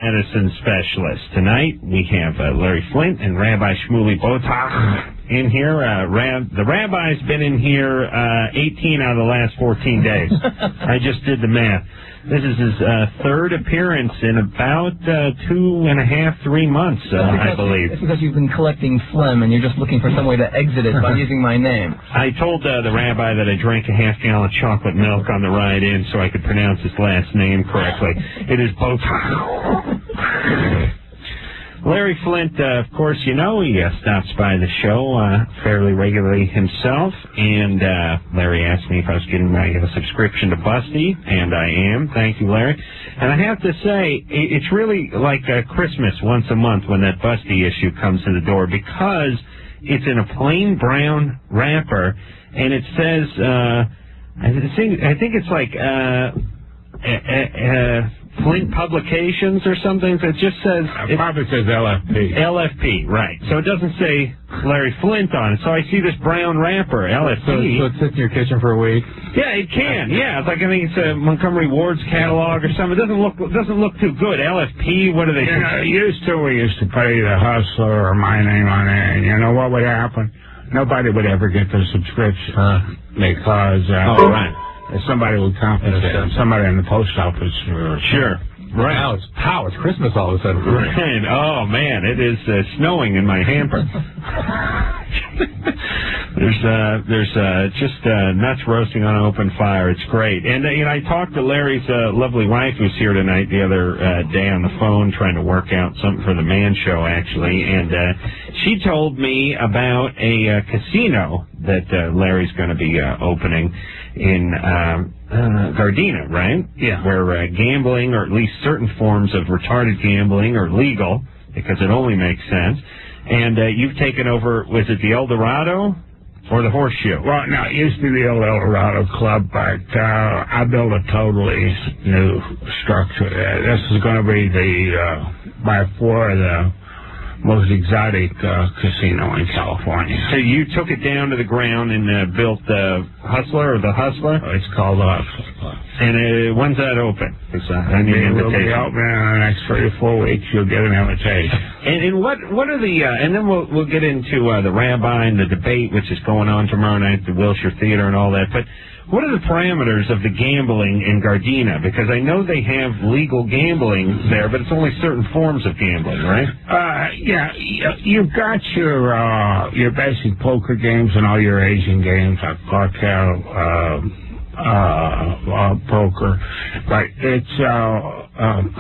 medicine specialist. Tonight we have Larry Flynt and Rabbi Shmuley Boteach in here. The rabbi's been in here 18 out of the last 14 days. I just did the math. This is his third appearance in about 2.5, 3 months, I believe. It's because you've been collecting phlegm and you're just looking for some way to exit it by using my name. I told the rabbi that I drank a half-gallon of chocolate milk on the ride in so I could pronounce his last name correctly. It is Boteach. Larry Flynt, of course, you know, he stops by the show fairly regularly himself, and Larry asked me if I was getting a subscription to Busty, and I am. Thank you, Larry. And I have to say, it's really like Christmas once a month when that Busty issue comes to the door, because it's in a plain brown wrapper, and it says, I think it's like Flynt Publications or something. So it just says... It probably says LFP. LFP, right. So it doesn't say Larry Flynt on it. So I see this brown wrapper, LFP. So it sits in your kitchen for a week? Yeah, it can. Yeah, it's like, I think it's a Montgomery Ward's catalog or something. It doesn't look too good. LFP, what do they say? We used to pay the Hustler or my name on it, and you know what would happen? Nobody would ever get their subscription because... right. Somebody would compensate them. Somebody in the post office. Sure. Right. Now it's Christmas all of a sudden. Right. Oh, man, it is snowing in my hamper. There's just nuts roasting on an open fire. It's great. And I talked to Larry's lovely wife, who's here tonight, the other day on the phone, trying to work out something for the Man Show, actually. And she told me about a casino that Larry's going to be opening in Gardena, right? Yeah. Where gambling, or at least certain forms of retarded gambling, are legal, because it only makes sense. And you've taken over, was it the El Dorado or the Horseshoe? Well, no, it used to be the old El Dorado Club, but I built a totally new structure. This is going to be by far the most exotic casino in California. So you took it down to the ground and built the Hustler, or the Hustler? Oh, it's called the Hustler Club. And when's that open? I need an It'll invitation. be open in the next 3 or 4 weeks. You'll get an invitation. And what are the and then we'll get into the rabbi and the debate, which is going on tomorrow night at the Wilshire Theater and all that. But what are the parameters of the gambling in Gardena? Because I know they have legal gambling there, but it's only certain forms of gambling, right? Yeah, you've got your basic poker games and all your Asian games like cartel, poker, but it's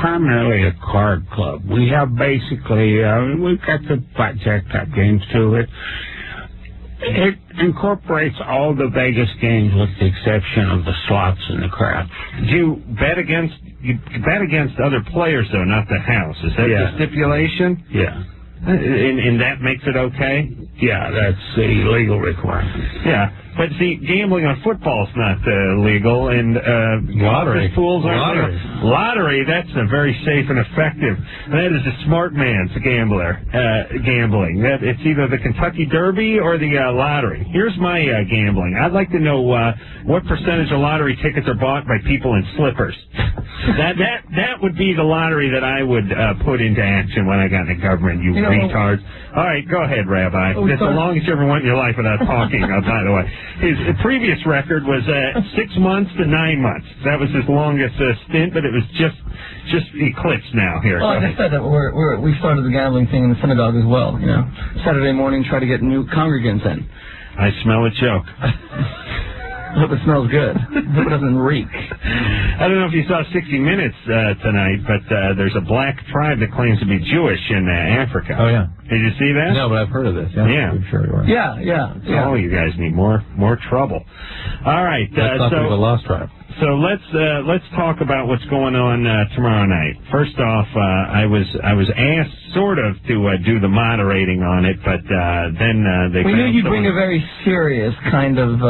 primarily a card club. We have basically we've got the blackjack type games to it. It incorporates all the Vegas games with the exception of the slots and the craps. Do you bet against other players though, not the house? Is that the stipulation? Yeah. And that makes it okay? Yeah, that's the legal requirement. Yeah. But see, gambling on football is not legal, and lottery pools aren't legal. Lottery, that's very safe and effective. That is a smart man's gambling. It's either the Kentucky Derby or the lottery. Here's my gambling. I'd like to know what percentage of lottery tickets are bought by people in slippers. That would be the lottery that I would put into action when I got in the government, you retards. All right, go ahead, Rabbi. That's the longest you ever went in your life without talking, by the way. His previous record was 6 months to 9 months. That was his longest stint, but it was just eclipsed now here. Well, like I said, that we started the gambling thing in the synagogue as well. Saturday morning, try to get new congregants in. I smell a joke. I hope it smells good. I hope it doesn't reek. I don't know if you saw 60 Minutes tonight, but there's a black tribe that claims to be Jewish in Africa. Oh, yeah. Did you see that? No, but I've heard of this. Yeah. I'm sure you are. Yeah. Oh, you guys need more trouble. All right. Let's talk about the Lost Tribe. So let's talk about what's going on tomorrow night. First off, I was asked sort of to do the moderating on it, but then they. We knew you'd bring a very serious kind of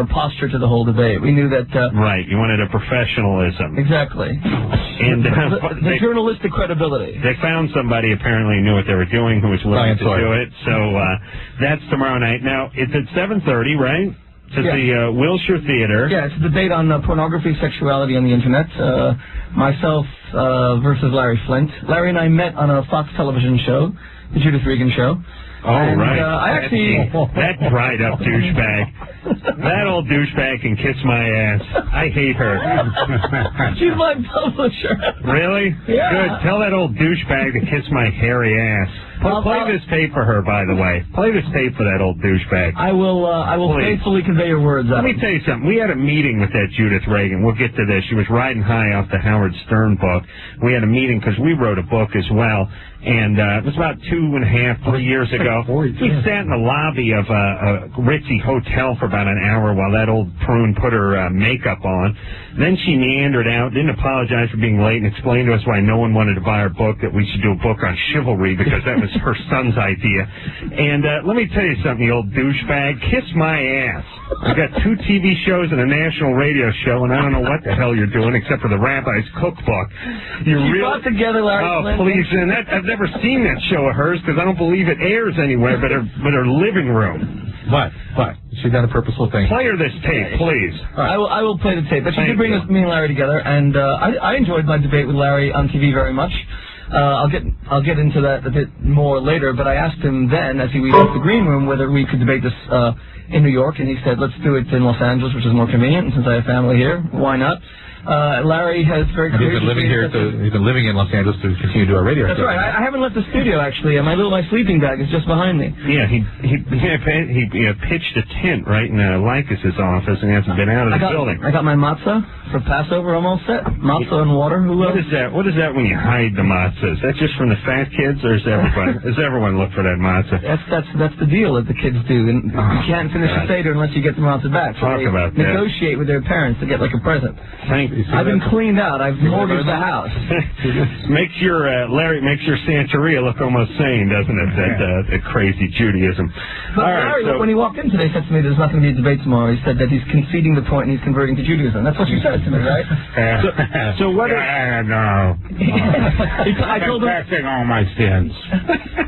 posture to the whole debate. We knew that. Right, you wanted a professionalism. Exactly. And the journalistic credibility. They found somebody apparently who knew what they were doing, who was willing to do it. So that's tomorrow night. Now it's at 7:30, right? It's at the Wilshire Theater. Yeah, it's a debate on pornography, sexuality on the Internet. Myself versus Larry Flynt. Larry and I met on a Fox television show, the Judith Regan Show. Oh, and, right. That dried up douchebag. That old douchebag can kiss my ass. I hate her. She's my publisher. Really? Yeah. Good. Tell that old douchebag to kiss my hairy ass. Play this tape for her, by the way. Play this tape for that old douchebag. I will faithfully convey your words. Let me tell you something. We had a meeting with that Judith Regan. We'll get to this. She was riding high off the Howard Stern book. We had a meeting because we wrote a book as well. And it was about 2.5, 3 years ago. We sat in the lobby of a ritzy hotel for about an hour while that old prune put her makeup on. Then she meandered out, didn't apologize for being late, and explained to us why no one wanted to buy our book, that we should do a book on chivalry because that was her son's idea. And let me tell you something, you old douchebag. Kiss my ass. I've got 2 TV shows and a national radio show, and I don't know what the hell you're doing except for the Rabbi's Cookbook. You brought together Larry Flynt. Oh, please. And I've never seen that show of hers because I don't believe it airs anywhere but her living room. What? She done a purposeful thing. Play her this tape, please. I will play the tape. But she did bring me and Larry together, and I enjoyed my debate with Larry on TV very much. I'll get into that a bit more later, but I asked him then, as he was in the green room, whether we could debate this in New York, and he said, let's do it in Los Angeles, which is more convenient, and since I have family here, why not? Larry has very clearly... He's been living in Los Angeles to continue to do our radio show. That's right. I haven't left the studio, actually. My sleeping bag is just behind me. Yeah, he pitched a tent right in Lycus's office, and he hasn't been out of the building. I got my matzah for Passover almost set. Matzah and water. What is that? What is that when you hide the matzah? Is that just from the fat kids, or is everyone? Does everyone look for that matzah? That's the deal that the kids do. And you can't finish the Seder unless you get the matzah back. So Talk about that. Negotiate with their parents to get like a present. I've been cleaned out. I've mortgaged the house. Makes your Larry makes your Santeria look almost sane, doesn't it? That crazy Judaism. But Larry, when he walked in today, said to me, "There's not going to be a debate tomorrow." He said that he's conceding the point and he's converting to Judaism. That's what you said to me, right? So what? No. I told him confessing all my sins.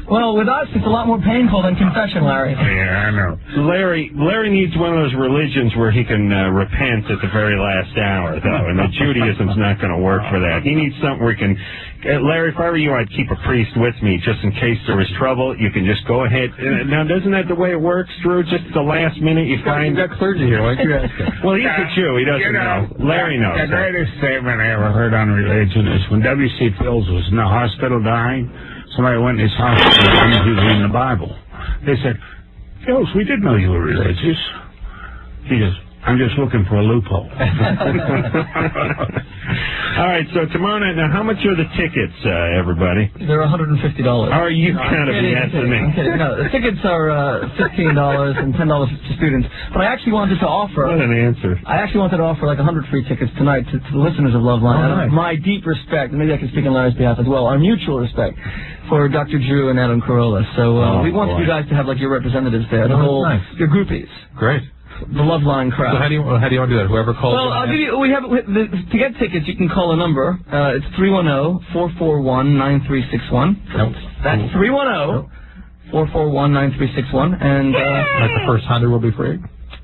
Well, with us, it's a lot more painful than confession, Larry. Yeah, I know. Larry needs one of those religions where he can repent at the very last hour, though, and the Judaism's not going to work for that. He needs something where he can... Larry, if I were you, I'd keep a priest with me just in case there was trouble. You can just go ahead. Now, isn't that the way it works, Drew? Just at the last minute you find... You've got clergy here. Why don't you ask him? Well, he's a Jew. He doesn't know. Larry knows. The greatest statement I ever heard on religion is when W.C. Fields was in the hospital dying, somebody went in his hospital and he was reading the Bible. They said, Fields, we didn't know you were religious. He goes, I'm just looking for a loophole. All right, so tomorrow night, now how much are the tickets, everybody? They're $150. Are you kind of BSing me? I'm kidding. No, the tickets are $15 and $10 to students. But I actually wanted to offer... What an answer. I actually wanted to offer like 100 free tickets tonight to the listeners of Loveline. Out of my deep respect, and maybe I can speak on Larry's behalf as well, our mutual respect for Dr. Drew and Adam Carolla. So we want you guys to have like your representatives there, your groupies. Great. The Loveline crowd. So how do you want to do that? Whoever calls. Well, I'll give you. To get tickets, you can call a number. It's 310-441-9361. Nope. That's 310-441-9361, and like the first 100 will be free.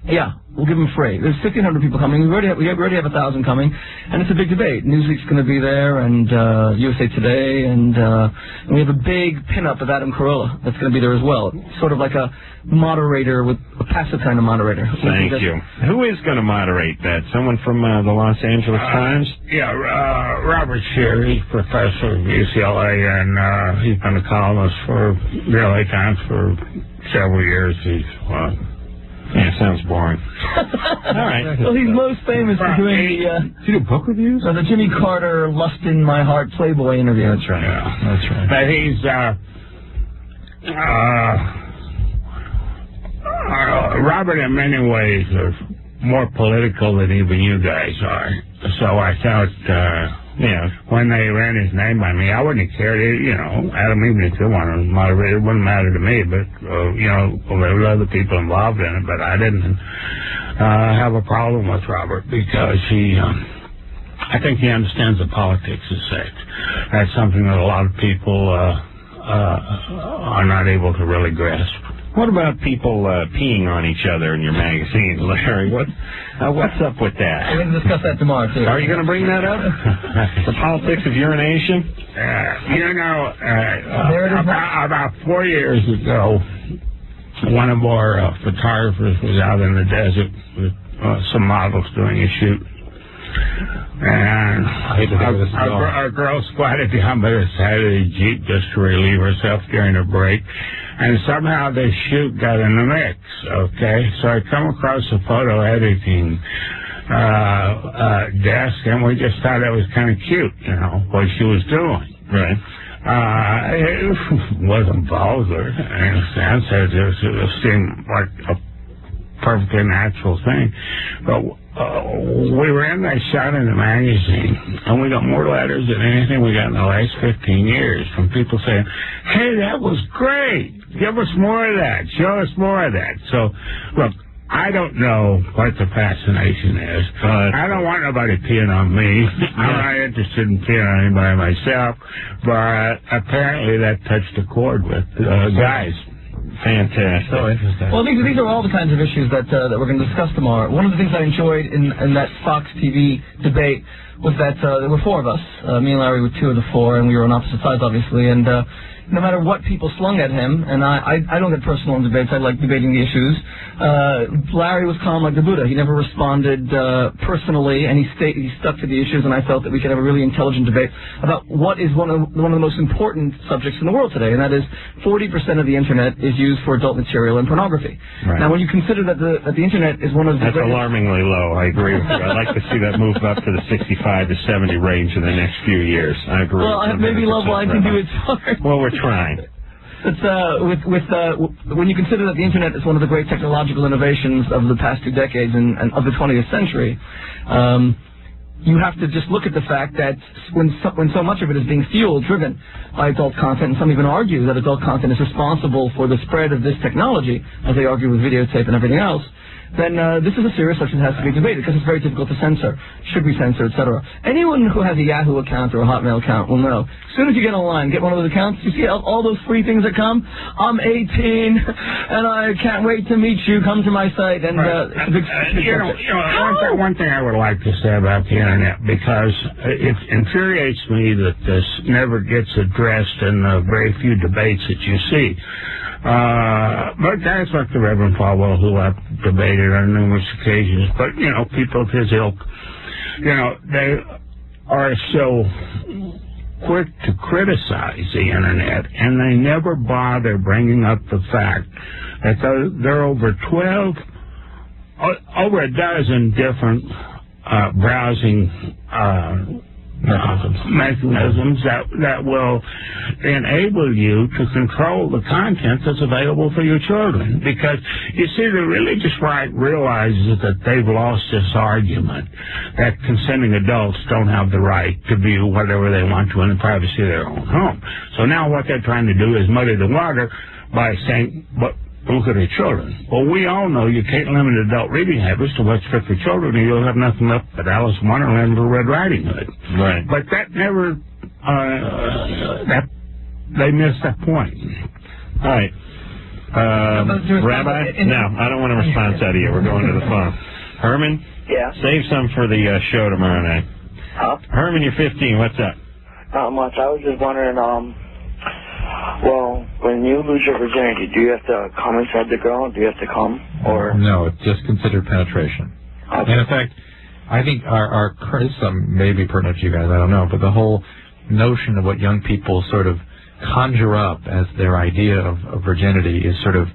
Yeah, we'll give them free. There's 1,500 people coming. We already have 1,000 coming, and it's a big debate. Newsweek's going to be there, and USA Today, and we have a big pinup of Adam Carolla that's going to be there as well. Sort of like a moderator, with a passive kind of moderator. Thank you. Who is going to moderate that? Someone from the Los Angeles Times? Yeah, Robert Shear. He's professor of UCLA, and he's been a columnist for the LA Times for several years. Yeah, sounds boring. All right. Well, he's most famous for doing Did you do book reviews? the Jimmy Carter "Lust in My Heart" Playboy interview. That's right. Yeah, that's right. But he's Robert in many ways is more political than even you guys are. So I thought, when they ran his name by me, I wouldn't have cared. Adam, even if you want to moderate, it wouldn't matter to me. But there were other people involved in it. But I didn't have a problem with Robert because I think he understands the politics of sex. That's something that a lot of people are not able to really grasp. What about people peeing on each other in your magazine, Larry? What's up with that? We're going to discuss that tomorrow, too. Are you going to bring that up? The politics of urination? About 4 years ago, one of our photographers was out in the desert with some models doing a shoot. And our girl squatted down by the side of the Jeep just to relieve herself during a break. And somehow the shoot got in the mix, okay? So I come across a photo editing desk, and we just thought it was kind of cute, what she was doing. Right. It wasn't vulgar in a sense. It seemed like a perfectly natural thing. But we ran that shot in the magazine, and we got more letters than anything we got in the last 15 years from people saying, hey, that was great. Give us more of that. Show us more of that. So, look, I don't know what the fascination is. I don't want nobody peeing on me. I'm not interested in peeing on anybody myself, but apparently that touched a chord with guys. Fantastic. So interesting. Well, these are all the kinds of issues that we're going to discuss tomorrow. One of the things I enjoyed in that Fox TV debate was that there were four of us. Me and Larry were two of the four, and we were on opposite sides, obviously. And no matter what people slung at him, and I don't get personal in debates. I like debating the issues. Larry was calm like the Buddha. He never responded personally, and he stuck to the issues. And I felt that we could have a really intelligent debate about what is one of the most important subjects in the world today, and that is 40% of the internet is used for adult material and pornography. Right. Now, when you consider that the internet is one of the That's alarmingly low. I agree with you. I'd like to see that move up to the 65 to 70 range in the next few years. I agree. Well, maybe Loveline can do its part. Well, we're trying. It's when you consider that the internet is one of the great technological innovations of the past 2 decades and of the 20th century, you have to just look at the fact that when so much of it is being driven by adult content, and some even argue that adult content is responsible for the spread of this technology, as they argue with videotape and everything else, then this is a serious subject that has to be debated because it's very difficult to censor. Should we censor, etc.? Anyone who has a Yahoo account or a Hotmail account will know. As soon as you get online, get one of those accounts, you see all those free things that come. I'm 18, and I can't wait to meet you. Come to my site, and it's a big one thing I would like to say about the internet, because it infuriates me that this never gets addressed in the very few debates that you see. But guys like the Reverend Falwell, who I've debated on numerous occasions, but, people of his ilk, they are so quick to criticize the internet, and they never bother bringing up the fact that there are over a dozen different browsing mechanisms that will enable you to control the content that's available for your children. Because, you see, the religious right realizes that they've lost this argument that consenting adults don't have the right to view whatever they want to in the privacy of their own home. So now what they're trying to do is muddy the water by saying, but look at the children. Well, we all know you can't limit adult reading habits to what's fit for children, and you'll have nothing left but Alice in Wonderland or Red Riding Hood. Right. But that never, they missed that point. All right. Rabbi? No, I don't want a response out of you. We're going to the phone. Herman? Yeah? Save some for the show tomorrow night. Huh? Herman, you're 15. What's up? Not much. I was just wondering, well, when you lose your virginity, do you have to come inside the girl? Do you have to come? Or no, it's just considered penetration. Okay. And in fact, I think our criticism may be pertinent to you guys, I don't know, but the whole notion of what young people sort of conjure up as their idea of virginity is sort of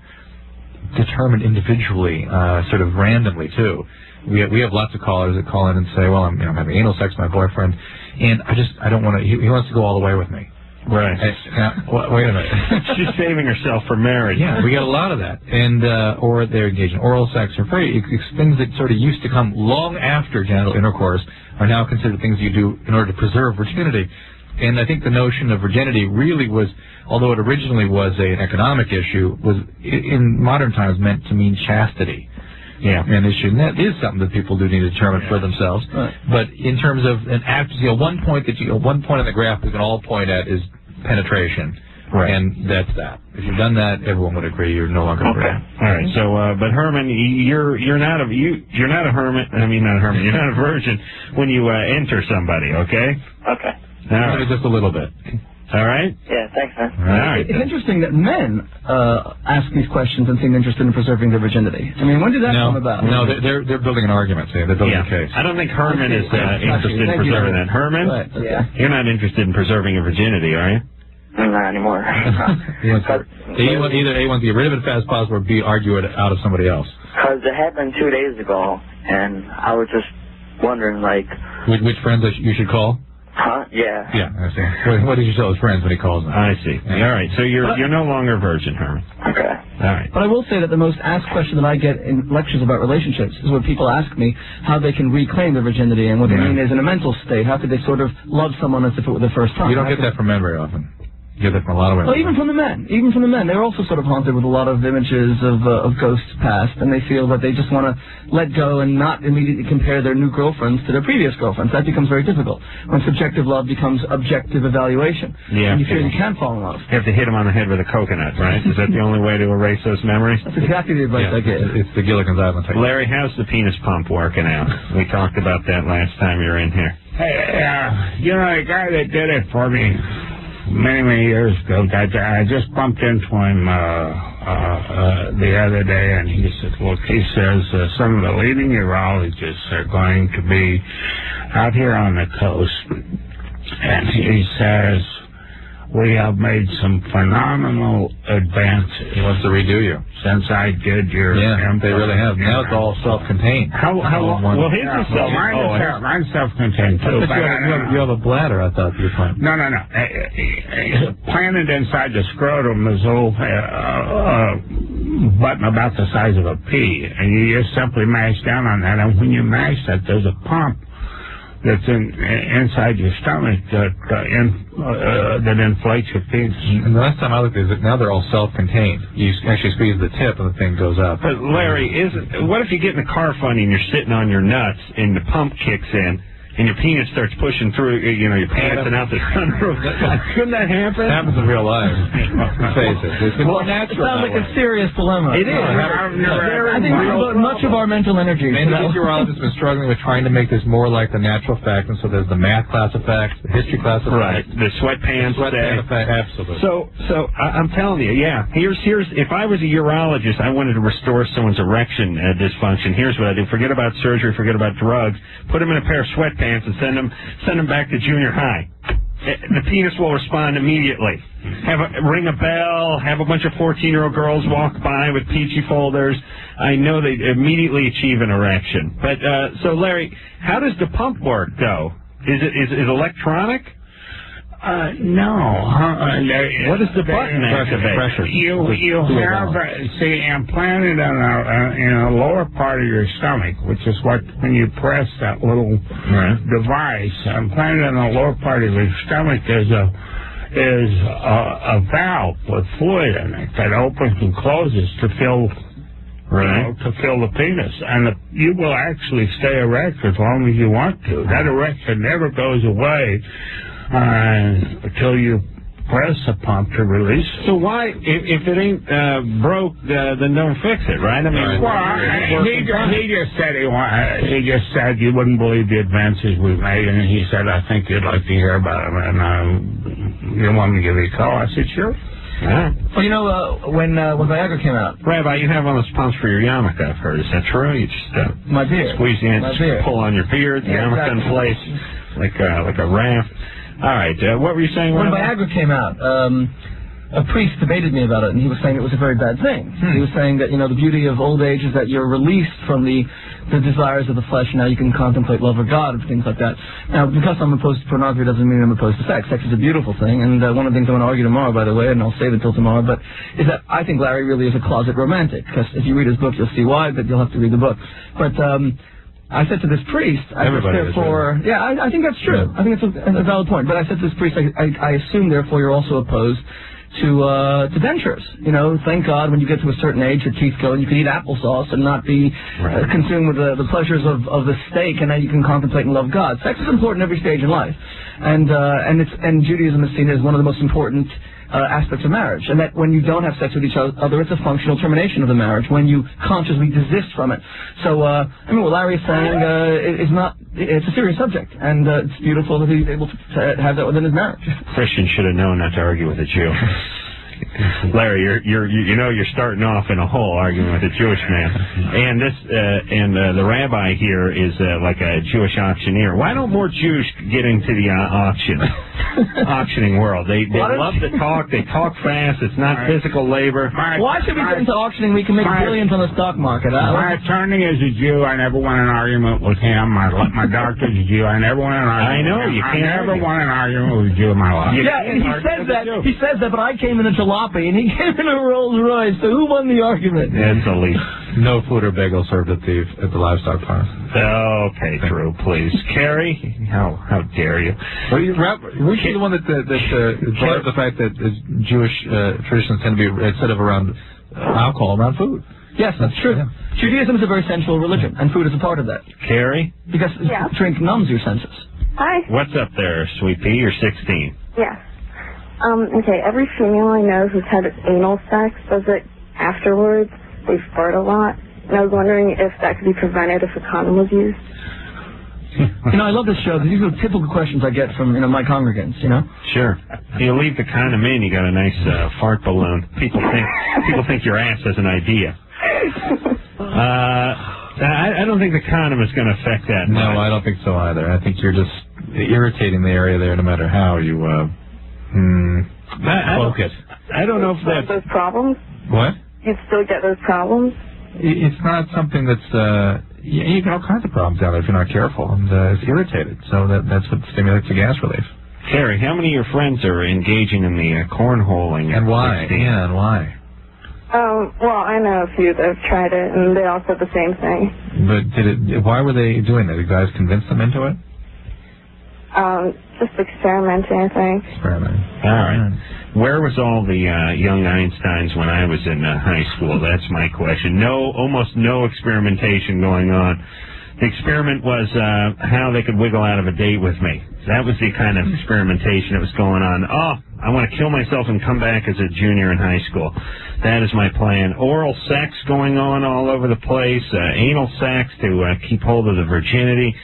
determined individually, sort of randomly too. We have lots of callers that call in and say, well, I'm having anal sex with my boyfriend, and I don't want to. He wants to go all the way with me. Right. Wait a minute. She's saving herself for marriage. Yeah, we get a lot of that. And or they're engaged in oral sex or things that sort of used to come long after genital intercourse are now considered things you do in order to preserve virginity. And I think the notion of virginity really was, although it originally was an economic issue, was in modern times meant to mean chastity. Yeah, an issue. And that is something that people do need to determine for themselves. Right. But in terms of one point on the graph we can all point at is penetration. Right. And that's that. If you've done that, everyone would agree you're no longer free. All right. So, but Herman, you're not a hermit. I mean, not a hermit. You're not a virgin when you enter somebody. Okay. Okay. All right. Just a little bit. All right. Yeah. Thanks, man. All right. It's interesting that men ask these questions and seem interested in preserving their virginity. I mean, when did that come about? No, they're building an argument. They're building a case. I don't think Herman is interested in preserving that. Herman, right. Yeah. You're not interested in preserving your virginity, are you? Not anymore. He wants either A, wants to get rid of it as fast as possible, or B, argue it out of somebody else. Because it happened 2 days ago, and I was just wondering, like... Which friends you should call? Huh? Yeah. Yeah, I see. What did you tell his friends when he calls them? I see. Yeah. All right, so you're no longer a virgin, Herman. Okay. All right. But I will say that the most asked question that I get in lectures about relationships is when people ask me how they can reclaim their virginity and what they mean is in a mental state. How could they sort of love someone as if it were the first time? You don't get that from men very often. You get that from a lot of women. Well, even from the men. They're also sort of haunted with a lot of images of ghosts past, and they feel that they just want to let go and not immediately compare their new girlfriends to their previous girlfriends. That becomes very difficult when subjective love becomes objective evaluation. Yeah. And you feel you can't fall in love. You have to hit him on the head with a coconut, right? Is that the only way to erase those memories? That's exactly the advice I gave. It's the Gilligan's Island technique. Larry, how's the penis pump working out? We talked about that last time you were in here. Hey, the guy that did it for me many years ago, I just bumped into him the other day, and he said, look, he says some of the leading urologists are going to be out here on the coast, and he says, we have made some phenomenal advances. He wants to redo you. Since I did your... Yeah, they really have. Now it's all self-contained. How long? Well, his is self-contained. Mine's self-contained, too. But you have a bladder, I thought you were planning. No. Planted inside the scrotum is a little button about the size of a pea, and you just simply mash down on that, and when you mash that, there's a pump that's inside your stomach that inflates your penis. And the last time I looked at it, now they're all self-contained. You actually squeeze the tip and the thing goes up. But Larry, what if you get in a car funny and you're sitting on your nuts and the pump kicks in and your penis starts pushing through, your pants and out the sunroof? Couldn't that happen? It happens in real life. Face it. It's more natural. It sounds like a serious dilemma. It is. I think we devote much of our mental energy. Many urologists have been struggling with trying to make this more like the natural fact, and so there's the math class effects, the history class effects. Right. The sweatpants effect. Absolutely. So I'm telling you, yeah. Here's if I was a urologist, I wanted to restore someone's erection dysfunction. Here's what I do: forget about surgery, forget about drugs, put them in a pair of sweatpants and send them back to junior high. The penis will respond immediately. Ring a bell, have a bunch of 14-year-old girls walk by with peachy folders. I know they immediately achieve an erection. But so Larry, how does the pump work though? Is it electronic? No. What is the button activate? You have implanted in a lower part of your stomach, which is when you press that little device, implanted in the lower part of your stomach is a valve with fluid in it that opens and closes to fill the penis, and you will actually stay erect as long as you want to. That erection never goes away until you press the pump to release it. So why, if it ain't broke, then don't fix it, right? I mean, he just said you wouldn't believe the advances we've made, and he said, I think you'd like to hear about them, and you want me to give you a call? I said, sure. Yeah. Well, when Viagra came out, Rabbi, you have one of those pumps for your yarmulke, I've heard. Is that true? You just my beard, squeeze the end, pull on your beard, the yarmulke in place, like a raft. All right. What were you saying? When Viagra came out, a priest debated me about it, and he was saying it was a very bad thing. He was saying that, the beauty of old age is that you're released from the desires of the flesh, and now you can contemplate love of God and things like that. Now, because I'm opposed to pornography doesn't mean I'm opposed to sex. Sex is a beautiful thing, and one of the things I want to argue tomorrow, by the way, and I'll save it till tomorrow, but is that I think Larry really is a closet romantic, because if you read his book, you'll see why, but you'll have to read the book. But I said to this priest, I think that's true. I think it's a valid point. But I said to this priest, I assume, therefore, you're also opposed to dentures. You know, thank God when you get to a certain age, your teeth go and you can eat applesauce and not be consumed with the pleasures of the steak, and now you can contemplate and love God. Sex is important every stage in life, and Judaism is seen as one of the most important aspects of marriage, and that when you don't have sex with each other, it's a functional termination of the marriage when you consciously desist from it. So, I mean, what Larry is saying it's a serious subject, and it's beautiful that he's able to have that within his marriage. Christians should have known not to argue with a Jew. Larry, you're starting off in a hole arguing with a Jewish man, and the rabbi here is like a Jewish auctioneer. Why don't more Jews get into the auctioning world? They love to talk. They talk fast. It's not physical labor. Why should we get into auctioning? We can make billions on the stock market. My attorney is a Jew. I never won an argument with him. My doctor's a Jew. I never won an argument. I know you can't. I never won an argument with a Jew in my life. Yeah, and he says that. He says that, but I came in a jalopy and he came in a Rolls Royce. So who won the argument? That's the least. No food or bagel served at the livestock farm. Okay, Drew, please. Carrie, how dare you? Well, weren't you the one that brought up the fact that Jewish traditions tend to be instead of around alcohol, around food? Yes, that's true. Yeah. Judaism is a very sensual religion, and food is a part of that. Carrie? Because drink numbs your senses. Hi. What's up there, Sweet Pea? You're 16. Yeah. Okay, every female I know who's had anal sex does it afterwards. They fart a lot. And I was wondering if that could be prevented if a condom was used. You know, I love this show because these are typical questions I get from, my congregants, Sure. You leave the condom in, you got a nice fart balloon. People think your ass has an idea. I don't think the condom is going to affect that much. No, I don't think so either. I think you're just irritating the area there no matter how you poke it. I don't know if that's... Those problems? What? You'd still get those problems? It's not something that's... you get all kinds of problems out of it if you're not careful, and it's irritated. So that's what stimulates the gas relief. Carrie, how many of your friends are engaging in the cornholing? And why? Yeah, and why? Well, I know a few that have tried it, and they all said the same thing. But why were they doing that? Did guys convince them into it? Just experimenting, I think. Experimenting. All right. Where was all the young Einsteins when I was in high school? That's my question. Almost no experimentation going on. The experiment was how they could wiggle out of a date with me. That was the kind of experimentation that was going on. Oh, I want to kill myself and come back as a junior in high school. That is my plan. Oral sex going on all over the place. Anal sex to keep hold of the virginity.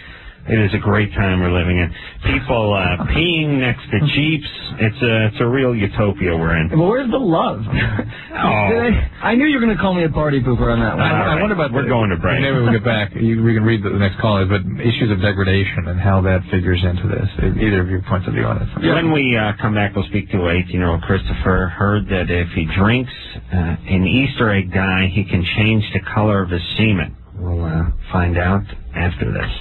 It is a great time we're living in. People peeing next to Jeeps. It's a real utopia we're in. Well, where's the love? I knew you were going to call me a party pooper on that one. I wonder about... We're going to break. Maybe we'll get back. We can read the next call, but issues of degradation and how that figures into this. Either of your points of view on it. When we come back, we'll speak to 18-year-old Christopher. Heard that if he drinks an Easter egg dye, he can change the color of his semen. We'll find out after this.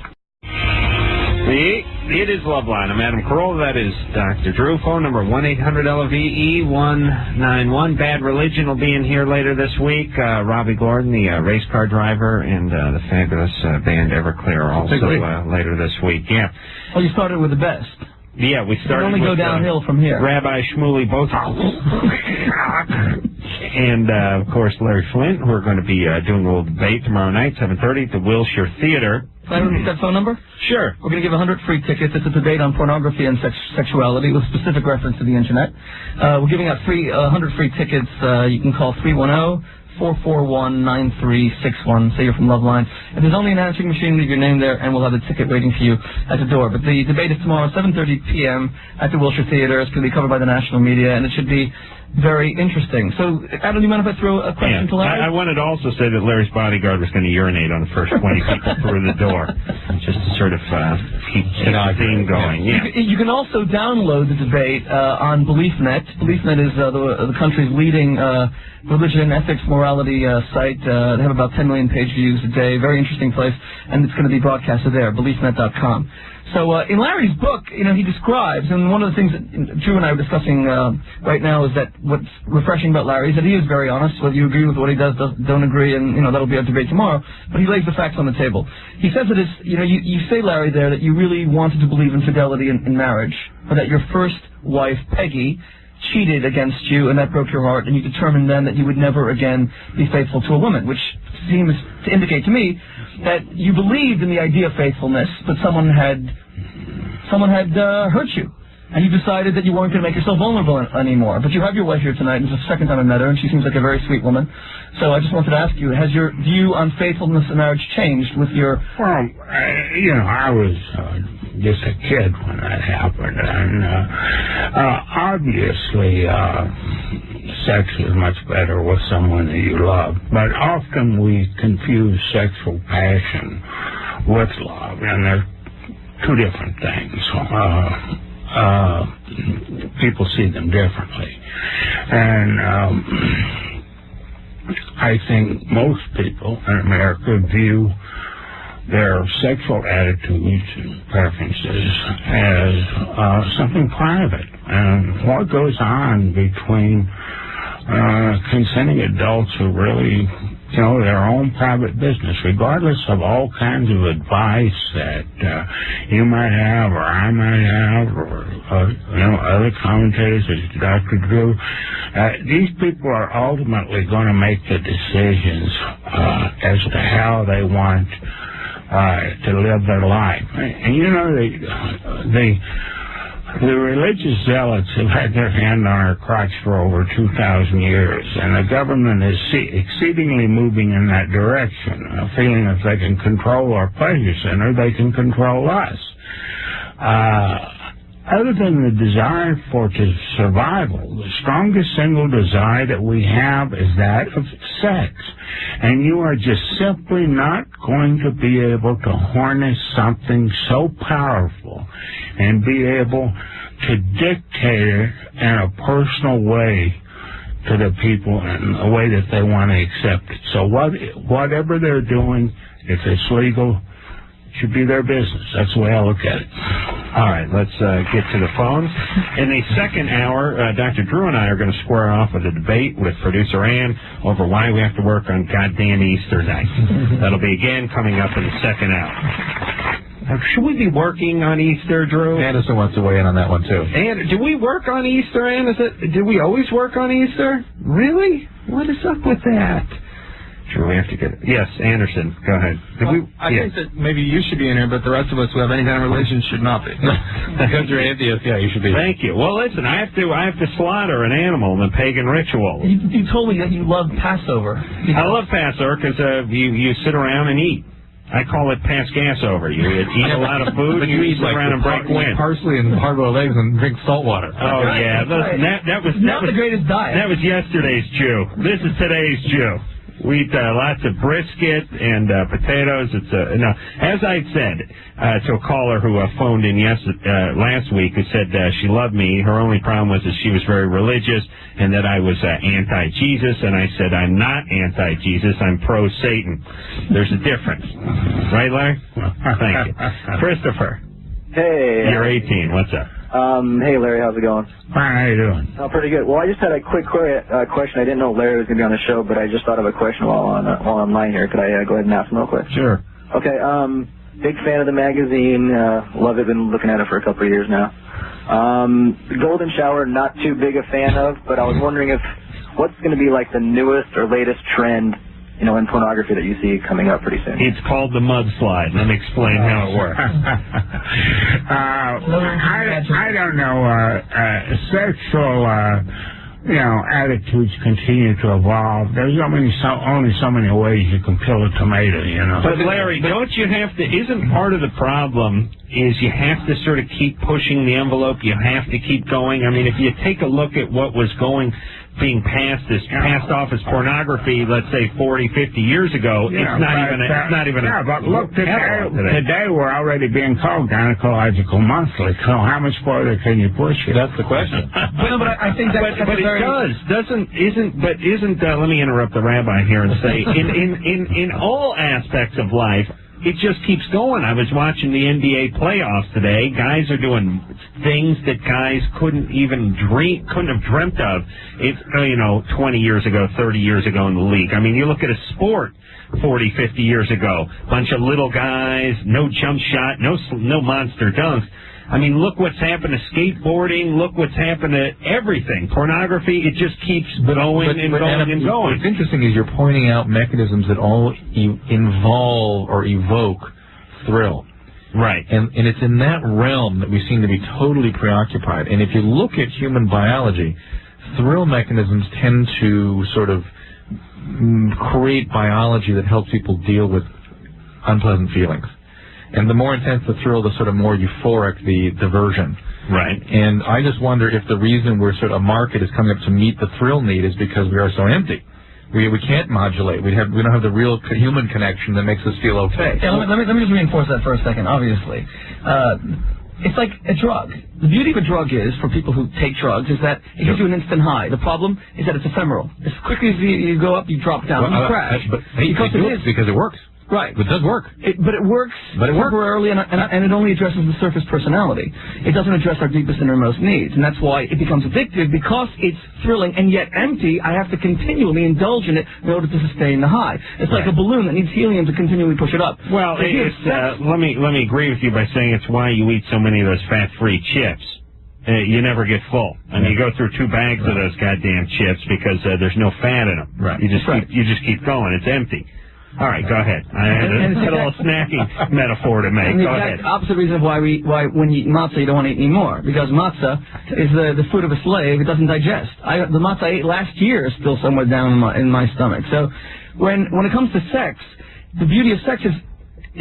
It is Loveline. I'm Adam Carolla. That is Dr. Drew. Phone number 1-800-LOVE-191. Bad Religion will be in here later this week. Robbie Gordon, the race car driver, and the fabulous band Everclear are also later this week. Yeah. Oh, you started with the best. Yeah, we started only go downhill from here. Rabbi Shmuley, Boteach, and, of course, Larry Flynt, who are going to be doing a little debate tomorrow night, 7:30 at the Wilshire Theater. Can I repeat that phone number? Sure. We're going to give 100 free tickets. It's a debate on pornography and sexuality with specific reference to the Internet. We're giving out 100 free tickets. You can call 310-441-9361. Say you're from Loveline. If there's only an answering machine, leave your name there, and we'll have the ticket waiting for you at the door. But the debate is tomorrow, 7:30 p.m. at the Wilshire Theater. It's going to be covered by the national media, and it should be very interesting. So, Adam, do you mind if I throw a question to Larry? I wanted to also say that Larry's bodyguard was going to urinate on the first 20 people through the door, just to sort of keep the theme going. Yeah. You can also download the debate on BeliefNet. BeliefNet is the country's leading religion, ethics, morality site. They have about 10 million page views a day. Very interesting place, and it's going to be broadcasted there, BeliefNet.com. So in Larry's book, he describes, and one of the things that Drew and I are discussing right now is that what's refreshing about Larry is that he is very honest. Whether you agree with what he does, don't agree, and that'll be our debate tomorrow. But he lays the facts on the table. He says that it's, you say, Larry, there that you really wanted to believe in fidelity in marriage, but that your first wife, Peggy, cheated against you and that broke your heart, and you determined then that you would never again be faithful to a woman, which seems to indicate to me that you believed in the idea of faithfulness, but someone had hurt you. And you decided that you weren't going to make yourself vulnerable anymore. But you have your wife here tonight, and it's the second time I met her, and she seems like a very sweet woman. So I just wanted to ask you, has your view on faithfulness in marriage changed with your... Well, I was just a kid when that happened. And obviously, sex is much better with someone that you love. But often we confuse sexual passion with love, and they're two different things. People see them differently. And I think most people in America view their sexual attitudes and preferences as something private. And what goes on between consenting adults who really their own private business, regardless of all kinds of advice that you might have, or I might have, or other commentators, as Dr. Drew. These people are ultimately going to make the decisions as to how they want to live their life. And the religious zealots have had their hand on our crotch for over 2,000 years, and the government is exceedingly moving in that direction, feeling if they can control our pleasure center, they can control us. Other than the desire for survival, the strongest single desire that we have is that of sex. And you are just simply not going to be able to harness something so powerful and be able to dictate it in a personal way to the people in a way that they want to accept it. So whatever they're doing, if it's legal, should be their business. That's the way I look at it. All right, let's get to the phones. In the second hour, Dr. Drew and I are going to square off with a debate with producer Ann over why we have to work on goddamn Easter night. That'll be again coming up in the second hour. Should we be working on Easter, Drew? Anderson wants to weigh in on that one, too. And do we work on Easter, Ann? Do we always work on Easter? Really? What is up with that? Sure, we have to get it. Yes, Anderson, go ahead. I think that maybe you should be in here, but the rest of us who have any kind of relation should not be. Because you're atheist, yeah, you should be. Thank you. Well, listen, I have to slaughter an animal in the pagan ritual. You told me that you love Passover. I love Passover because you sit around and eat. I call it pass gas over. You eat a lot of food, and you sit around and break wind. Parsley and hard-boiled eggs and drink salt water. Oh, yeah. That was the greatest diet. That was yesterday's Jew. This is today's Jew. We eat lots of brisket and potatoes. Now, as I said to a caller who phoned in last week, who said she loved me. Her only problem was that she was very religious and that I was anti-Jesus. And I said, I'm not anti-Jesus. I'm pro-Satan. There's a difference. Right, Larry? Thank you. Christopher. Hey. You're 18. What's up? Hey, Larry. How's it going? Fine, how you doing? Oh, pretty good. Well, I just had a quick question. I didn't know Larry was going to be on the show, but I just thought of a question while online here. Could I go ahead and ask him real quick? Sure. Okay. Big fan of the magazine. Love it. Been looking at it for a couple of years now. The Golden Shower, not too big a fan of, but I was wondering what's going to be like the newest or latest trend, in pornography that you see coming up pretty soon. It's called the mudslide. Let me explain how it works. I don't know. Sexual, attitudes continue to evolve. There's only so many ways you can peel a tomato, But Larry, don't you have to? Isn't part of the problem is you have to sort of keep pushing the envelope? You have to keep going. I mean, if you take a look at what was being passed off as pornography, let's say 40, 50 years ago, it's not even. Yeah, but look, today we're already being called Gynecological Monthly. So how much further can you push it? That's the question. but I think that's but it does. Isn't let me interrupt the rabbi here and say in all aspects of life, it just keeps going. I was watching the NBA playoffs today. Guys are doing things that guys couldn't have dreamt of. It's 20 years ago, 30 years ago in the league. I mean, you look at a sport 40, 50 years ago. Bunch of little guys, no jump shot, no monster dunks. I mean, look what's happened to skateboarding. Look what's happened to everything. Pornography, it just keeps going and going and going. What's interesting is you're pointing out mechanisms that all involve or evoke thrill. Right. And it's in that realm that we seem to be totally preoccupied. And if you look at human biology, thrill mechanisms tend to sort of create biology that helps people deal with unpleasant feelings. And the more intense the thrill, the sort of more euphoric the diversion. Right. And I just wonder if the reason we're sort of a market is coming up to meet the thrill need is because we are so empty. We can't modulate. We don't have the real human connection that makes us feel okay. Yeah, let me just reinforce that for a second. Obviously, it's like a drug. The beauty of a drug is, for people who take drugs, is that it gives you an instant high. The problem is that it's ephemeral. As quickly as you go up, you drop down, you crash. But because it works. Right. It does work. But it works temporarily, and it only addresses the surface personality. It doesn't address our deepest innermost needs, and that's why it becomes addictive, because it's thrilling and yet empty. I have to continually indulge in it in order to sustain the high. It's like a balloon that needs helium to continually push it up. Well, let me agree with you by saying it's why you eat so many of those fat-free chips. You never get full. I mean, you go through 2 bags of those goddamn chips because there's no fat in them. Right. You just keep going. It's empty. All right, go ahead. I had a little snacking metaphor to make. And the go exact ahead. opposite reason of why when you eat matzah, you don't want to eat any more. Because matzah is the food of a slave. It doesn't digest. The matzah I ate last year is still somewhere down in my stomach. So when it comes to sex, the beauty of sex is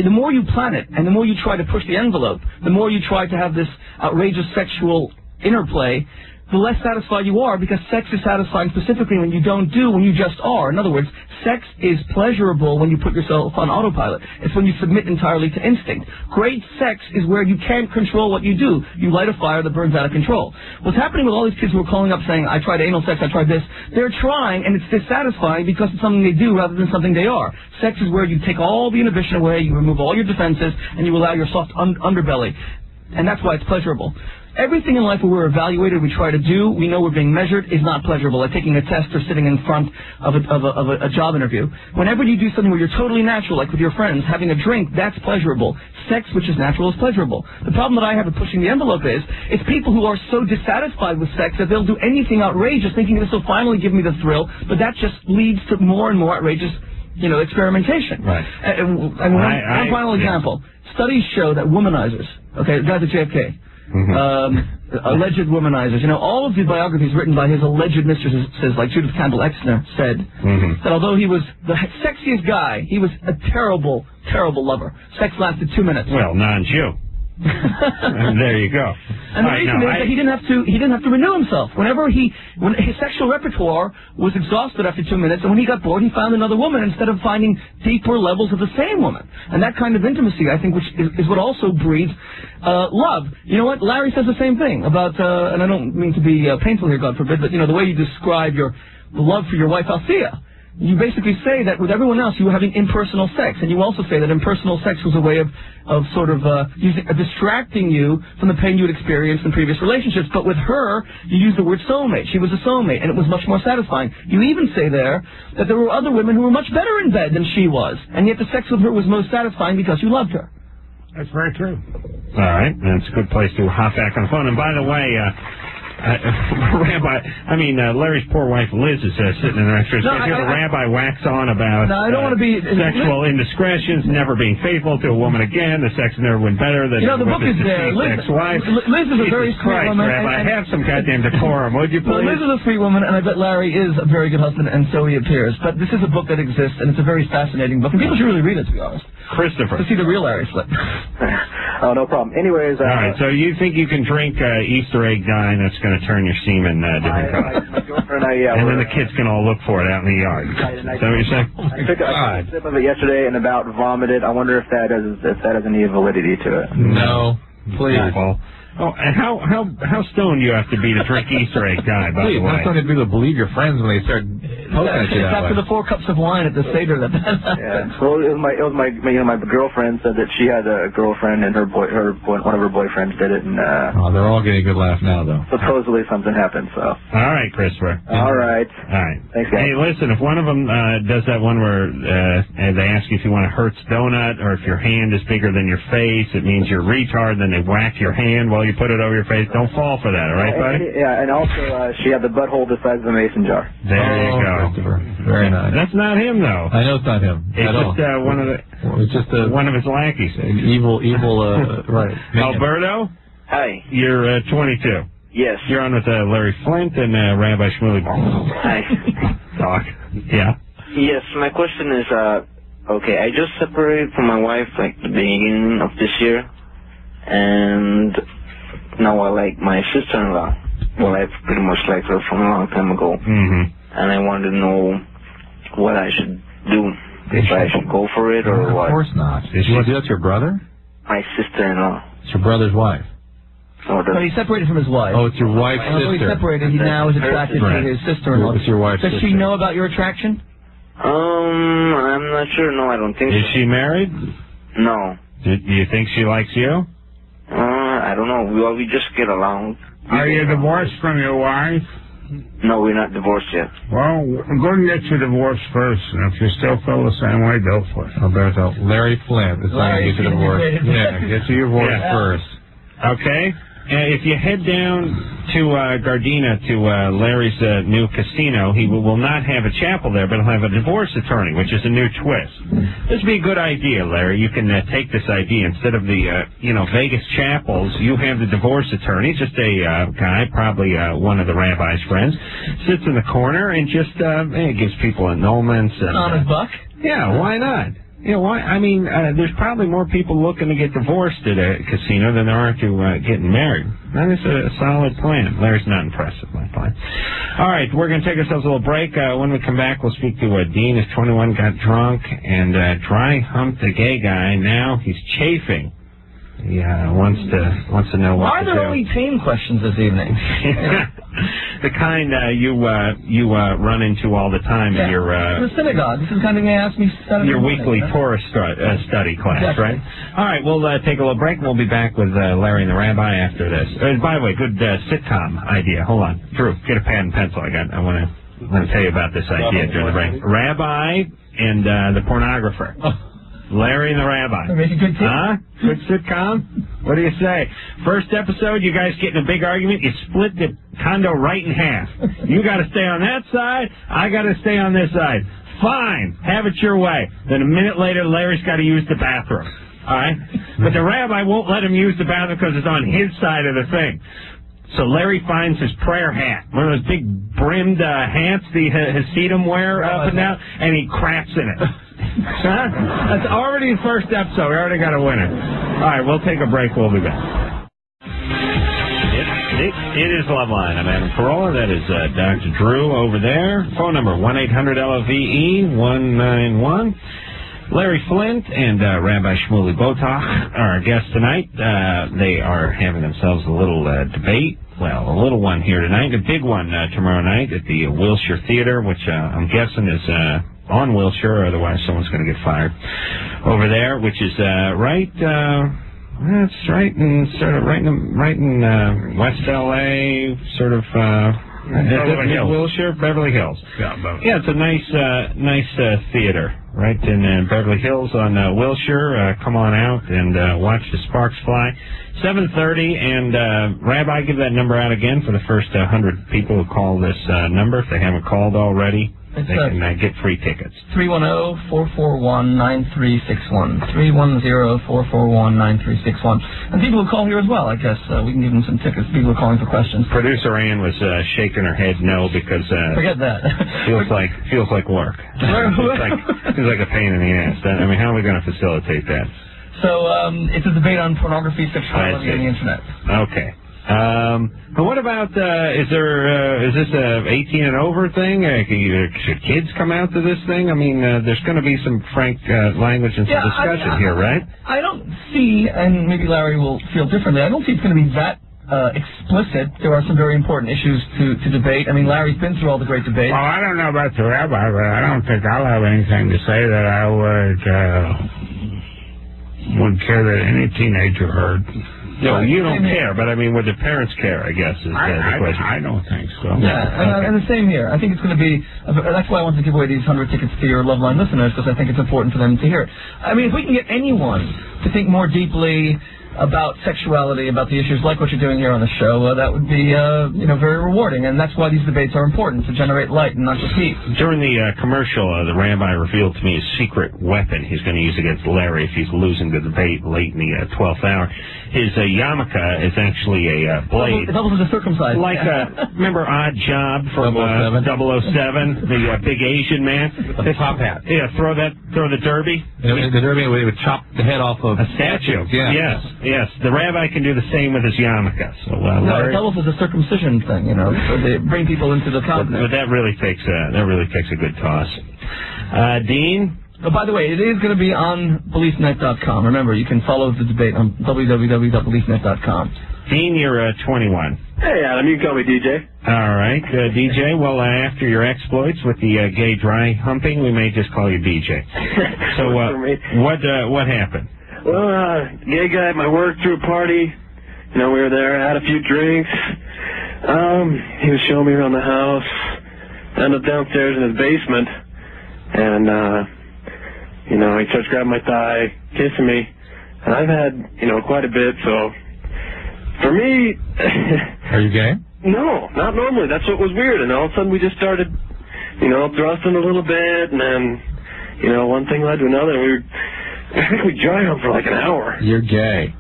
the more you plan it and the more you try to push the envelope, the more you try to have this outrageous sexual interplay, the less satisfied you are, because sex is satisfying specifically when you don't do, when you just are. In other words, sex is pleasurable when you put yourself on autopilot. It's when you submit entirely to instinct. Great sex is where you can't control what you do. You light a fire that burns out of control. What's happening with all these kids who are calling up saying, I tried anal sex, I tried this, they're trying, and it's dissatisfying because it's something they do rather than something they are. Sex is where you take all the inhibition away, you remove all your defenses, and you allow your soft underbelly. And that's why it's pleasurable. Everything in life where we're evaluated, we try to do, we know we're being measured, is not pleasurable. Like taking a test or sitting in front of a job interview. Whenever you do something where you're totally natural, like with your friends, having a drink, that's pleasurable. Sex, which is natural, is pleasurable. The problem that I have with pushing the envelope is, it's people who are so dissatisfied with sex that they'll do anything outrageous, thinking this will finally give me the thrill, but that just leads to more and more outrageous, experimentation. Right. And one final example. Studies show that womanizers, okay, guys at JFK, alleged womanizers. All of the biographies written by his alleged mistresses, like Judith Campbell Exner said, that although he was the sexiest guy, he was a terrible, terrible lover. Sex lasted 2 minutes. Well, non-Jew. And there you go. And the reason is that he didn't have to renew himself. When his sexual repertoire was exhausted after 2 minutes, and when he got bored, he found another woman instead of finding deeper levels of the same woman. And that kind of intimacy, I think, which is what also breeds love. You know what? Larry says the same thing about, and I don't mean to be painful here, God forbid, but the way you describe the love for your wife Althea. You basically say that with everyone else you were having impersonal sex, and you also say that impersonal sex was a way of sort of distracting you from the pain you had experienced in previous relationships. But with her, you used the word soulmate. She was a soulmate, and it was much more satisfying. You even say there that there were other women who were much better in bed than she was, and yet the sex with her was most satisfying because you loved her. That's very true. All right, that's a good place to hop back on the phone. And by the way, Larry's poor wife Liz is sitting in there. If you have a rabbi wax on about I don't want to be sexual indiscretions, never being faithful to a woman again, the sex never went better than the book is there. Liz is a very sweet woman. Rabbi, have some goddamn decorum, would you please? Liz is a sweet woman, and I bet Larry is a very good husband, and so he appears. But this is a book that exists, and it's a very fascinating book, and people should really read it, to be honest. Christopher. To see the real Larry Flint. Oh, no problem. Anyways, all right. So you think you can drink Easter egg dye that's going to turn your semen different color? My girlfriend and I, and then the kids can all look for it out in the yard. Is that what you're saying? I took a sip of it yesterday and about vomited. I wonder if that has any validity to it. No, please. All Oh, and how stoned you have to be to drink Easter egg pie, by the way? That's not going to be able to believe your friends when they start poking at you It's that after way. the 4 cups of wine at the Seder that Yeah. Well, it was my girlfriend said that she had a girlfriend and one of her boyfriends did it, and Oh, they're all getting a good laugh now, though. supposedly something happened. So. All right, Christopher. All right. All right. Thanks, guys. Hey, listen, if one of them does that one where they ask you if you want a Hertz donut or if your hand is bigger than your face, it means you're a retard, then they whack your hand while you put it over your face. Don't fall for that, all right, buddy? Yeah, and also she had the butthole the size of a mason jar. There you go. Very nice. That's not him, though. I know it's not him It's at all. just one of It's just one of his lackeys. an evil, right. Alberto, Hi. you're 22. Yes. You're on with Larry Flynt and Rabbi Shmuley. Hi. Talk. Yeah. Yes, my question is, okay, I just separated from my wife like the beginning of this year, and now I like my sister-in-law. Well, I pretty much like her from a long time ago, Mm-hmm. and I wanted to know what I should do. If I should go for it or Of what. course not. You want to do that to your brother? My sister-in-law. It's your brother's wife. Oh, But he's separated from his wife. Oh, it's your wife's Although he's sister. separated, he now is attracted Right. to his sister-in-law. It's your wife's Does she sister. know about your attraction? I'm not sure. No, I don't think Is so. she married? No. Do you think she likes you? I don't know. Well, we just get along. Are you divorced from your wife? No, we're not divorced yet. Well, go and get your divorce first, and if you still feel the same way, go for it. Alberto, Larry Flynt is trying to get you divorced. Yeah, get you divorced Yeah. first. Okay. If you head down to Gardena to Larry's new casino, he will not have a chapel there, but he'll have a divorce attorney, which is a new twist. This would be a good idea, Larry. You can take this idea. Instead of the Vegas chapels, you have the divorce attorney, just a guy, probably one of the rabbi's friends, sits in the corner and just gives people annulments. And, On his buck? yeah, why not? You know, why? I mean, there's probably more people looking to get divorced at a casino than there are to getting married. That is a solid plan. Larry's not impressed with my plan. All right, we're going to take ourselves a little break. When we come back, we'll speak to Dean. Is 21, got drunk, and dry humped a gay guy. Now he's chafing. He wants to know what Why are to there do. only tame questions this evening? The kind you run into all the time in your the synagogue. This is the kind of thing they ask me Saturday your morning, weekly huh? Torah study class, Exactly. right? All right, we'll take a little break, and we'll be back with Larry and the Rabbi after this. By the way, good sitcom idea. Hold on. Drew, get a pad and pencil. I want to tell you about this idea during the break. Rabbi and the pornographer. Larry and the Rabbi. Make a good team. Huh? Good sitcom? What do you say? First episode, you guys get in a big argument. You split the condo right in half. You got to stay on that side. I got to stay on this side. Fine. Have it your way. Then a minute later, Larry's got to use the bathroom. All right? But the Rabbi won't let him use the bathroom because it's on his side of the thing. So Larry finds his prayer hat, one of those big brimmed hats the Hasidim wear up and down, and he craps in it. Huh? That's already the first episode. We already got a winner. All right, we'll take a break. We'll be back. It is Loveline. I'm Adam Carolla. That is Dr. Drew over there. Phone number 1-800-LOVE-191. Larry Flynt and Rabbi Shmuley Boteach are our guests tonight. They are having themselves a little debate. Well, a little one here tonight, a big one tomorrow night at the Wilshire Theater, which I'm guessing is on Wilshire, otherwise someone's going to get fired over there, which is right. It's right in West LA, sort of. Wilshire, Beverly Hills. Yeah, it's a nice theater right in Beverly Hills on Wilshire. Come on out and watch the sparks fly. 7:30, and Rabbi, give that number out again for the first 100 people who call this number. If they haven't called already, they can get free tickets. 310-441-9361. 310-441-9361. And people who call here as well, I guess. We can give them some tickets. People are calling for questions. Producer Ann was shaking her head no because forget that. feels like work. Feels like a pain in the ass. I mean, how are we going to facilitate that? So it's a debate on pornography, sexuality, and the internet. Okay. But what about, is this a 18 and over thing? Should kids come out to this thing? I mean, there's going to be some frank language and some discussion here, right? I don't see, and maybe Larry will feel differently, I don't see it's going to be that explicit, there are some very important issues to debate. I mean, Larry's been through all the great debates. Well, I don't know about the rabbi, but I don't think I'll have anything to say that I would care that any teenager heard. No, you don't care, but I mean, would the parents care, I guess, is the question. I don't think so. Yeah, and the same here. I think it's going to be, that's why I want to give away these 100 tickets to your Loveline listeners, because I think it's important for them to hear it. I mean, if we can get anyone to think more deeply about sexuality, about the issues like what you're doing here on the show, that would be, very rewarding. And that's why these debates are important, to generate light and not just heat. During the commercial, the rabbi revealed to me his secret weapon he's going to use against Larry if he's losing the debate late in the 12th hour. His yarmulke is actually a blade. It doubles as a circumcised. Like, remember Odd Job from 007, the big Asian man? With the top hat. Yeah, throw the derby. The derby, they would chop the head off of a statue. Yeah. Yes. The rabbi can do the same with his yarmulke. So, it doubles as a circumcision thing, so they bring people into the continent. But that really takes a good toss. Dean? Oh, by the way, it is going to be on BeliefNet.com. Remember, you can follow the debate on www.beliefnet.com. Dean, you're 21. Hey, Adam, you can call me DJ. All right, DJ. Well, after your exploits with the gay dry humping, we may just call you DJ. So, what happened? Well, gay guy at my work threw a party. We were there, had a few drinks. He was showing me around the house. Ended up downstairs in his basement, and he starts grabbing my thigh, kissing me, and I've had quite a bit. So for me, are you gay? No, not normally. That's what was weird. And all of a sudden we just started, thrusting a little bit, and then one thing led to another. I think we dry humped for like an hour. You're gay.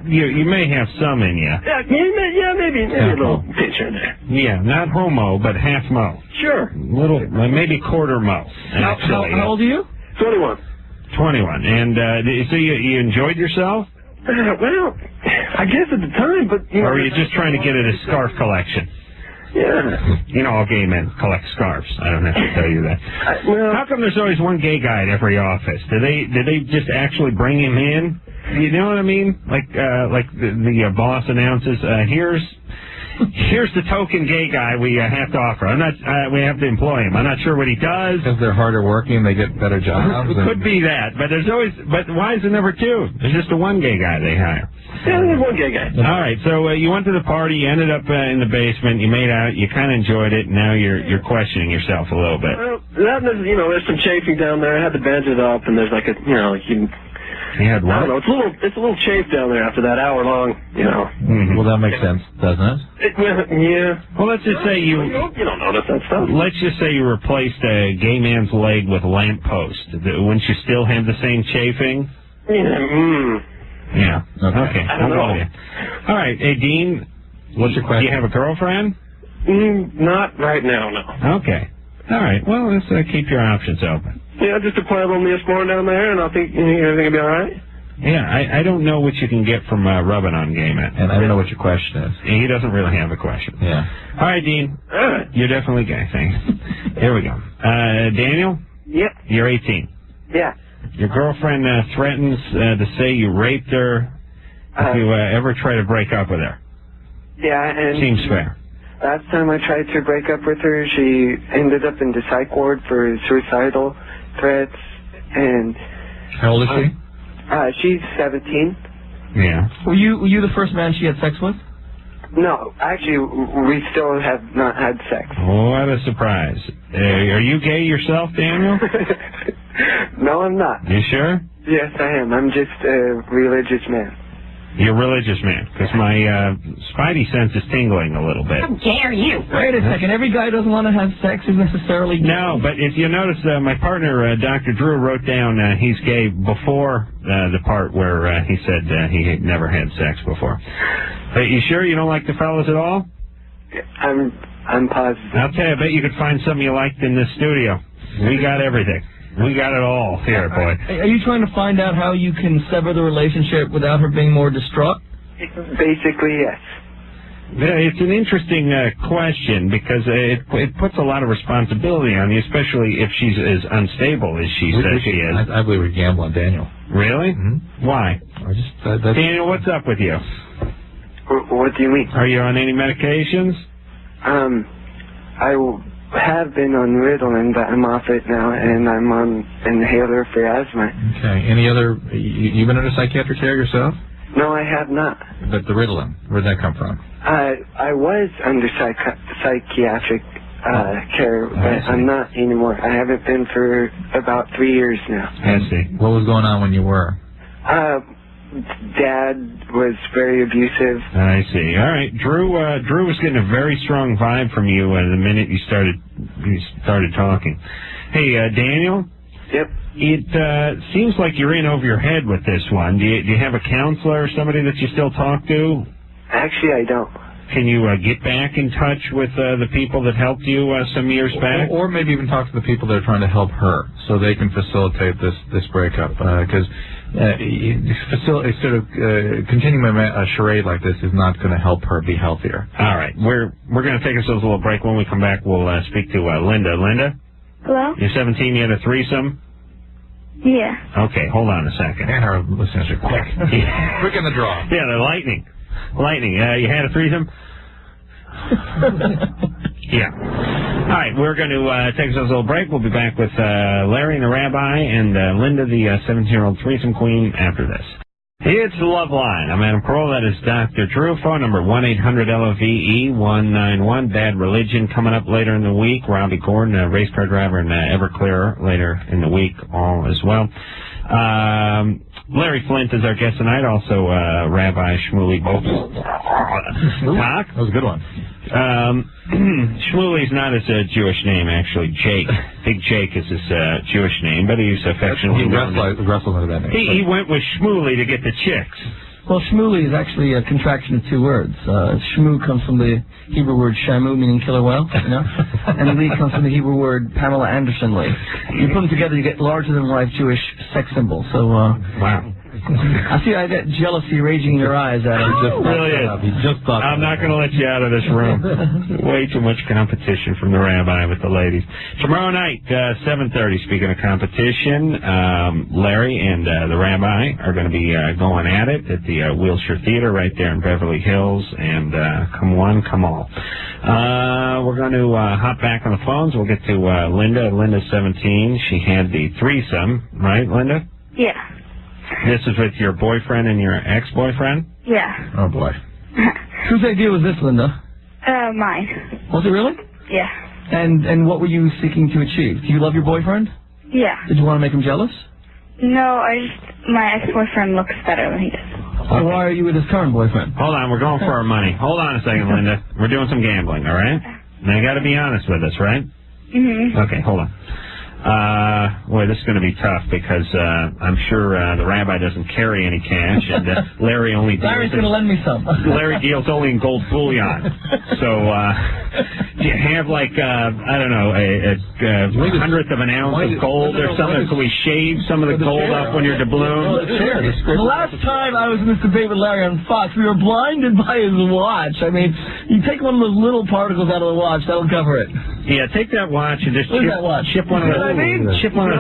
You may have some in you. Yeah, maybe a little pinch in there. Yeah, not homo, but half mo. Sure. Maybe quarter mo. Actually. How old are you? 21. 21. And so you enjoyed yourself? Well, I guess at the time, but or were you just trying to get at a scarf collection? Yeah. All gay men collect scarves. I don't have to tell you that. How come there's always one gay guy at every office? Do they just actually bring him in? You know what I mean? Like the boss announces, here's the token gay guy we have to offer. We have to employ him. I'm not sure what he does. Because they're harder working, they get better jobs. It could be that, but why is there never two? There's just the one gay guy they hire. Yeah, there's one gay guy. All right, so you went to the party, you ended up in the basement, you made out, you kind of enjoyed it, and now you're questioning yourself a little bit. Well, there's some chafing down there. I had to bandage it up, and there's like a, You had what? I don't know. It's a little chafe down there after that hour long, Mm-hmm. Well, that makes sense, doesn't it? Yeah. Well, let's just say you don't notice that stuff. Let's just say you replaced a gay man's leg with a lamppost. Wouldn't you still have the same chafing? Yeah. Okay. I don't know. All right. Hey, Dean. What's your question? Do you have a girlfriend? Not right now, no. Okay. All right. Well, let's keep your options open. Yeah, just apply a little Neosporin down there, and I think everything will be all right. Yeah, I don't know what you can get from rubbing on gay men. And I don't know what your question is. He doesn't really have a question. Yeah. All right, Dean. All right. You're definitely gay. Thanks. Here we go. Daniel? Yep. You're 18. Yeah. Your girlfriend threatens to say you raped her if you ever try to break up with her. Yeah, and... Seems fair. Last time I tried to break up with her, she ended up in the psych ward for suicidal threats, and... How old is she? She's 17. Yeah. Were you the first man she had sex with? No, actually, we still have not had sex. What a surprise. Are you gay yourself, Daniel? No, I'm not. You sure? Yes, I am. I'm just a religious man. You're a religious man, because my spidey sense is tingling a little bit. How dare you? Wait a second. Every guy who doesn't want to have sex is necessarily gay. No, but if you notice, my partner, Dr. Drew, wrote down he's gay before the part where he said he had never had sex before. But you sure you don't like the fellas at all? I'm positive. I'll tell you, I bet you could find something you liked in this studio. We got everything. We got it all here, boy. Are you trying to find out how you can sever the relationship without her being more distraught? Basically, yes. Yeah, it's an interesting question because it puts a lot of responsibility on you, especially if she's as unstable as she says she is. I believe we gamble on Daniel. Really? Mm-hmm. Why? That's Daniel, what's up with you? What do you mean? Are you on any medications? I have been on Ritalin, but I'm off it now, and I'm on inhaler for asthma. Okay. Any other? You've been under psychiatric care yourself? No, I have not. But the Ritalin, where'd that come from? I was under psychiatric care, but I'm not anymore. I haven't been for about 3 years now. I see. What was going on when you were? Dad was very abusive. I see. All right, Drew was getting a very strong vibe from you the minute you started talking. Hey, Daniel. Yep. It seems like you're in over your head with this one. Do you have a counselor or somebody that you still talk to? Actually, I don't. Can you get back in touch with the people that helped you some years back? Or maybe even talk to the people that are trying to help her so they can facilitate this breakup. Because continuing a charade like this is not going to help her be healthier. All right. We're going to take ourselves a little break. When we come back, we'll speak to Linda. Linda? Hello? You're 17, you had a threesome? Yeah. Okay, hold on a second. And our listeners are quick. Quick in the draw. Yeah, they're lightning. You had a threesome? Yeah. All right, we're going to take ourselves a little break. We'll be back with Larry and the Rabbi and Linda, the 17-year-old threesome queen, after this. It's Loveline. I'm Adam Carolla. That is Dr. Drew. Phone number 1-800-LOVE-191. Bad Religion coming up later in the week. Robbie Gordon, a race car driver in Everclear, later in the week, all as well. Larry Flynt is our guest tonight. Also, Rabbi Shmuley Boteach. That was a good one. Shmuley's not his Jewish name, actually. Jake. Big Jake is his Jewish name, but he's affectionately known. He wrestled with that name. He went with Shmuley to get the chicks. Well, Shmuley is actually a contraction of two words. Shmu comes from the Hebrew word shamu, meaning killer whale, you know? And Lee comes from the Hebrew word Pamela Anderson Lee. You put them together, you get larger-than-life Jewish sex symbol. So, wow. I see I got jealousy raging in your eyes, Adam. I'm not going to let you out of this room. Way too much competition from the Rabbi with the ladies. Tomorrow night, 7:30, speaking of competition, Larry and the Rabbi are going to be going at it at the Wilshire Theater right there in Beverly Hills, and come one, come all. We're going to hop back on the phones. We'll get to Linda. Linda's 17. She had the threesome, right, Linda? Yeah. This is with your boyfriend and your ex-boyfriend? Yeah. Oh, boy. Whose idea was this, Linda? Mine. Was it really? Yeah. And what were you seeking to achieve? Do you love your boyfriend? Yeah. Did you want to make him jealous? No, my ex-boyfriend looks better than he does. So why are you with his current boyfriend? Hold on, we're going for our money. Hold on a second, Linda. We're doing some gambling, all right? Now, you got to be honest with us, right? Mm-hmm. Okay, hold on. Boy, this is going to be tough because I'm sure the rabbi doesn't carry any cash, and Larry only deals. Larry's going to lend me some. Larry deals only in gold bullion. So, do you have like I don't know, a hundredth of an ounce of gold or something? Can we shave some of the gold off when you're doubloon? The last time I was in this debate with Larry on Fox, we were blinded by his watch. I mean, you take one of those little particles out of the watch, that'll cover it. Yeah, take that watch and just chip one of the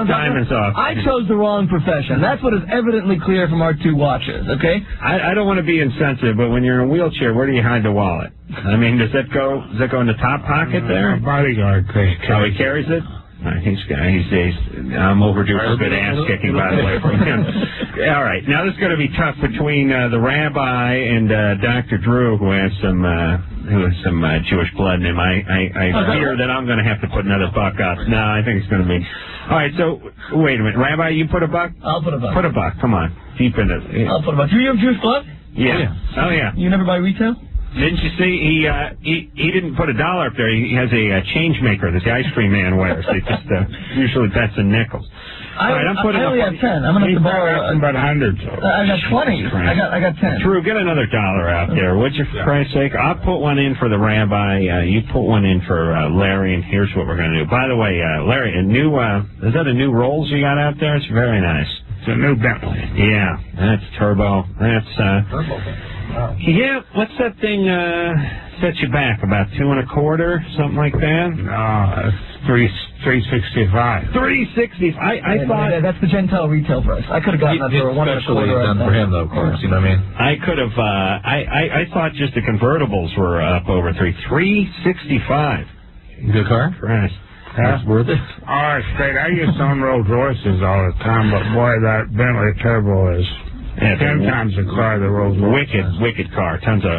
diamonds off. I chose the wrong profession. That's what is evidently clear from our two watches, okay? I don't want to be insensitive, but when you're in a wheelchair, where do you hide the wallet? I mean, does that go in the top pocket there? Bodyguard carries. Oh, he carries it? I'm overdue for a good ass kicking, by the way, from him. All right, now this is going to be tough between the rabbi and Dr. Drew, who has some Jewish blood in him. I fear that I'm going to have to put another buck up. No, I think it's going to be. All right, so wait a minute, Rabbi, you put a buck? I'll put a buck. Put a buck. Come on, deep into it. I'll put a buck. Do you have Jewish blood? Yeah. Oh yeah. You never buy retail? Didn't you see he didn't put $1 up there? He has a change maker that the ice cream man wears. They just usually bets in nickels. All right, I'm putting I only have 10. I'm gonna have to borrow about 100. So. I got 20. I got 10. Drew, get another $1 out there, would you, for Christ's sake? I'll put one in for the rabbi. You put one in for Larry, and here's what we're gonna do. By the way, Larry, is that a new Rolls you got out there? It's very nice. It's a new Bentley. Yeah, that's turbo. That's turbo. Yeah, what's that thing set you back? About 2 1/4, something like that? No, $365. $360. I thought that's the Gentile retail price. I could have gotten that for 1 1/4. Done for him, though, of course. You know what I mean? I could have. I thought just the convertibles were up over $365. Good car. Christ. That's worth it. Oh, it's great. I used to own Rolls Royces all the time, but boy, that Bentley Turbo is 10 times the car the Rolls Royce. Wicked car. Tons of,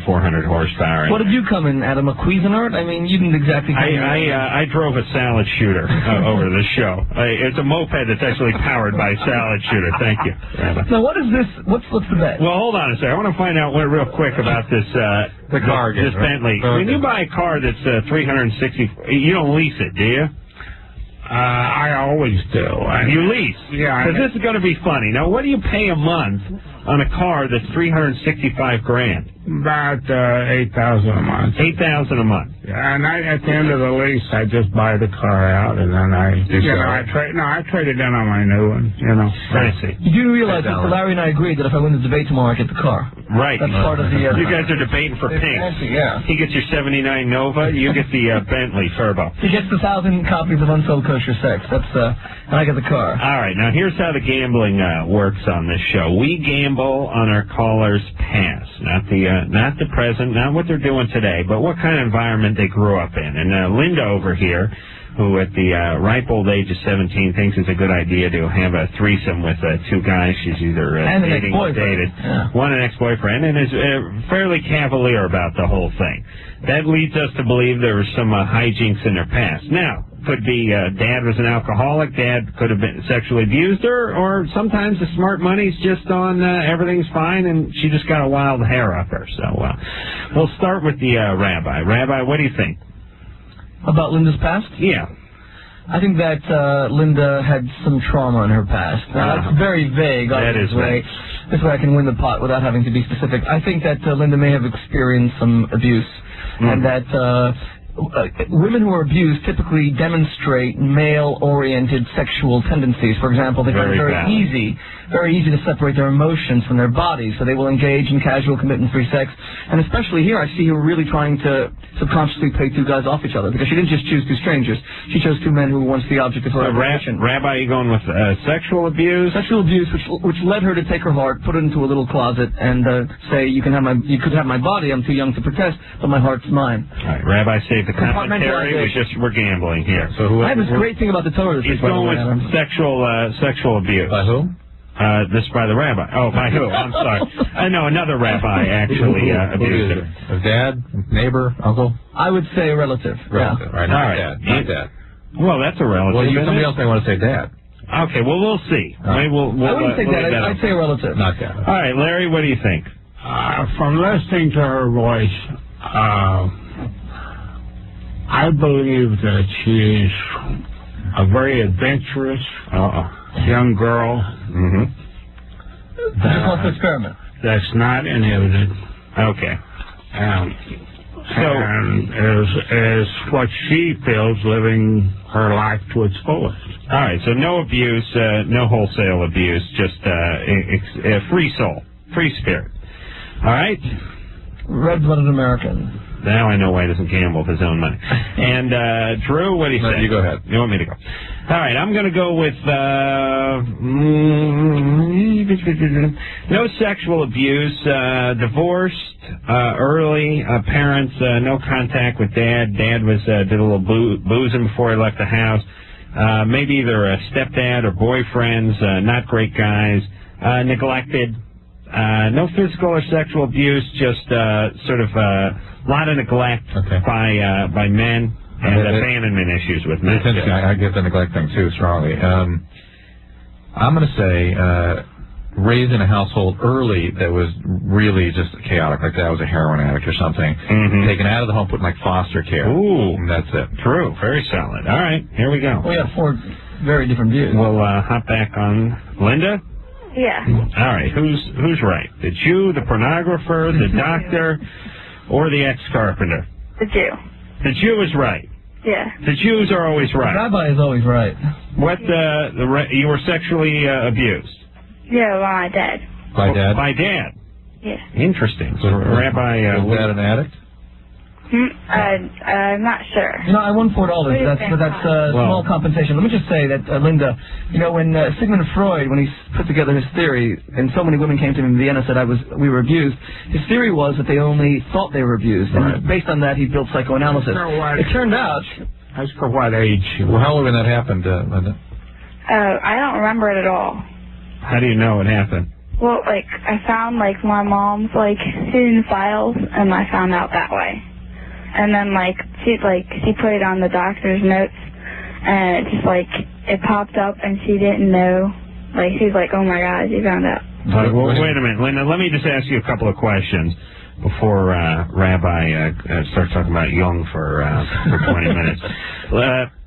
400 horsepower. What did you come in, Adam? A Cuisinart? I mean, you didn't exactly. I drove a salad shooter over the show. It's a moped that's actually powered by a salad shooter. Thank you. Now, what is this? What's the bet? Well, hold on a second. I want to find out real quick about this. The car again, this Bentley. When you buy a car that's 360, you don't lease it, do you? I always do. You lease? Yeah. Because this is going to be funny. Now, what do you pay a month on a car that's $365,000? About $8,000 a month. $8,000 a month. Yeah, and at the end of the lease, I just buy the car out, and then I trade it in on my new one. I see. You do realize that Larry and I agreed that if I win the debate tomorrow, I get the car. Right. That's part of the. You guys are debating for pink. Yeah. He gets your '79 Nova. You get the Bentley Turbo. He gets the 1,000 copies of Unsold Kosher Sex. And I get the car. All right. Now here's how the gambling works on this show. We gamble on our callers' past, not the present, not what they're doing today, but what kind of environment they grew up in. And Linda over here, who at the ripe old age of 17 thinks it's a good idea to have a threesome with 2 guys she's either dating or dated. Yeah. One an ex-boyfriend, and is fairly cavalier about the whole thing. That leads us to believe there was some hijinks in her past. Now, could be dad was an alcoholic, dad could have been sexually abused her, or sometimes the smart money's just on everything's fine and she just got a wild hair up her. So we'll start with the rabbi. Rabbi, what do you think? About Linda's past? Yeah. I think that Linda had some trauma in her past. Now, that's very vague. That is vague. This way I can win the pot without having to be specific. I think that Linda may have experienced some abuse, and that women who are abused typically demonstrate male-oriented sexual tendencies. For example, they find it very easy to separate their emotions from their bodies, so they will engage in casual commitment-free sex. And especially here, I see her really trying to subconsciously play 2 guys off each other, because she didn't just choose 2 strangers. She chose 2 men who were once the object of her adoration. Rabbi, you going with sexual abuse? Sexual abuse, which led her to take her heart, put it into a little closet, and say, you could have my body, I'm too young to protest, but my heart's mine. All right, Rabbi saved the commentary. We're gambling here. So I have this great thing about the Torah. He's going with sexual abuse. By who? This by the rabbi. Oh, by who? I'm sorry. I know another rabbi actually abused her. A dad, neighbor, uncle? I would say a relative. Relative, yeah. right? Not dad. Not dad. Well, that's a relative. Well, somebody else may want to say dad. Okay, well, we'll see. Maybe we'll I wouldn't say dad. I'd say a relative. Not dad. All right, Larry, what do you think? From listening to her voice, I believe that she's a very adventurous young girl. Experiment. That's not inhibited. Okay. And is what she feels living her life to its fullest. All right, so no abuse, no wholesale abuse, just free soul, free spirit. All right? Red-blooded American. Now I know why he doesn't gamble with his own money. And, Drew, what do you say? You go ahead. You want me to go? All right, I'm going to go with no sexual abuse, divorced early, parents, no contact with dad. Dad did a little boozing before he left the house. Maybe either a stepdad or boyfriends, not great guys, neglected. No physical or sexual abuse, just sort of a lot of neglect by men and abandonment issues with men. I get the neglect thing too strongly. I'm going to say raised in a household early that was really just chaotic, like that was a heroin addict or something. Taken out of the home, put in like foster care. Ooh, and that's it. True, very solid. All right, here we go. We have 4 very different views. We'll hop back on Linda. Yeah. All right, who's right? The Jew, the pornographer, the doctor, or the ex-carpenter? The Jew. The Jew is right. Yeah. The Jews are always right. The rabbi is always right. What you were sexually abused? Yeah, by my dad. By dad? By dad. Yeah. Interesting. So, Rabbi, is that an addict? I'm not sure. No, I won $4. That's small compensation. Let me just say that, Linda, when Sigmund Freud, when he put together his theory, and so many women came to him in Vienna and said we were abused, his theory was that they only thought they were abused. Right. And based on that, he built psychoanalysis. It turned out... As for what age? Well, how long when that happened, Linda? I don't remember it at all. How do you know it happened? Well, I found, my mom's, hidden files, and I found out that way. And then, she put it on the doctor's notes, and it just, it popped up, and she didn't know. She was like, oh, my God, she found out. Well, wait a minute, Linda. Let me just ask you a couple of questions before Rabbi starts talking about Jung for 20 minutes.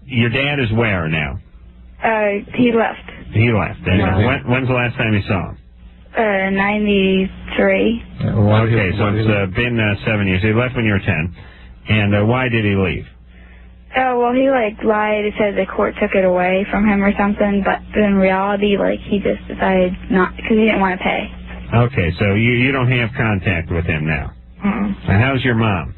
Your dad is where now? He left. He left. And when's the last time you saw him? 93. Okay, so it's been 7 years. He left when you were 10. And why did he leave? Oh, well, he, lied. He said the court took it away from him or something, but in reality, he just decided not, because he didn't want to pay. Okay, so you don't have contact with him now. Mm-hmm. And how's your mom?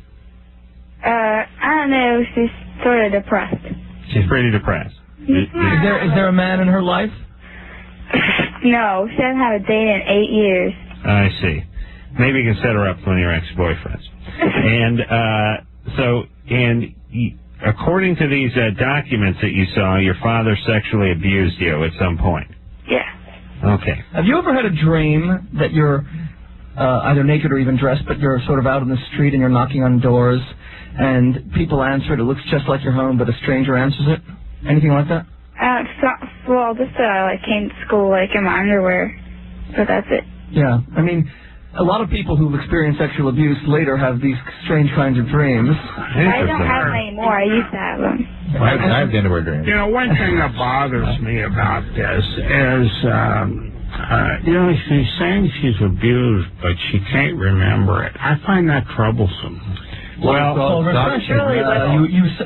I don't know. She's sort of depressed. She's pretty depressed. Is there a man in her life? No, she hasn't had a date in 8 years. I see. Maybe you can set her up with one of your ex-boyfriends. And according to these documents that you saw, your father sexually abused you at some point. Yeah. Okay. Have you ever had a dream that you're either naked or even dressed, but you're sort of out in the street and you're knocking on doors, and people answer it? It looks just like your home, but a stranger answers it. Anything like that? I came to school in my underwear, but that's it. Yeah, I mean, a lot of people who've experienced sexual abuse later have these strange kinds of dreams. I don't have them anymore. I used to have them. I have underwear dreams. One thing that bothers me about this is, she's saying she's abused, but she can't remember it. I find that troublesome. Well, repression.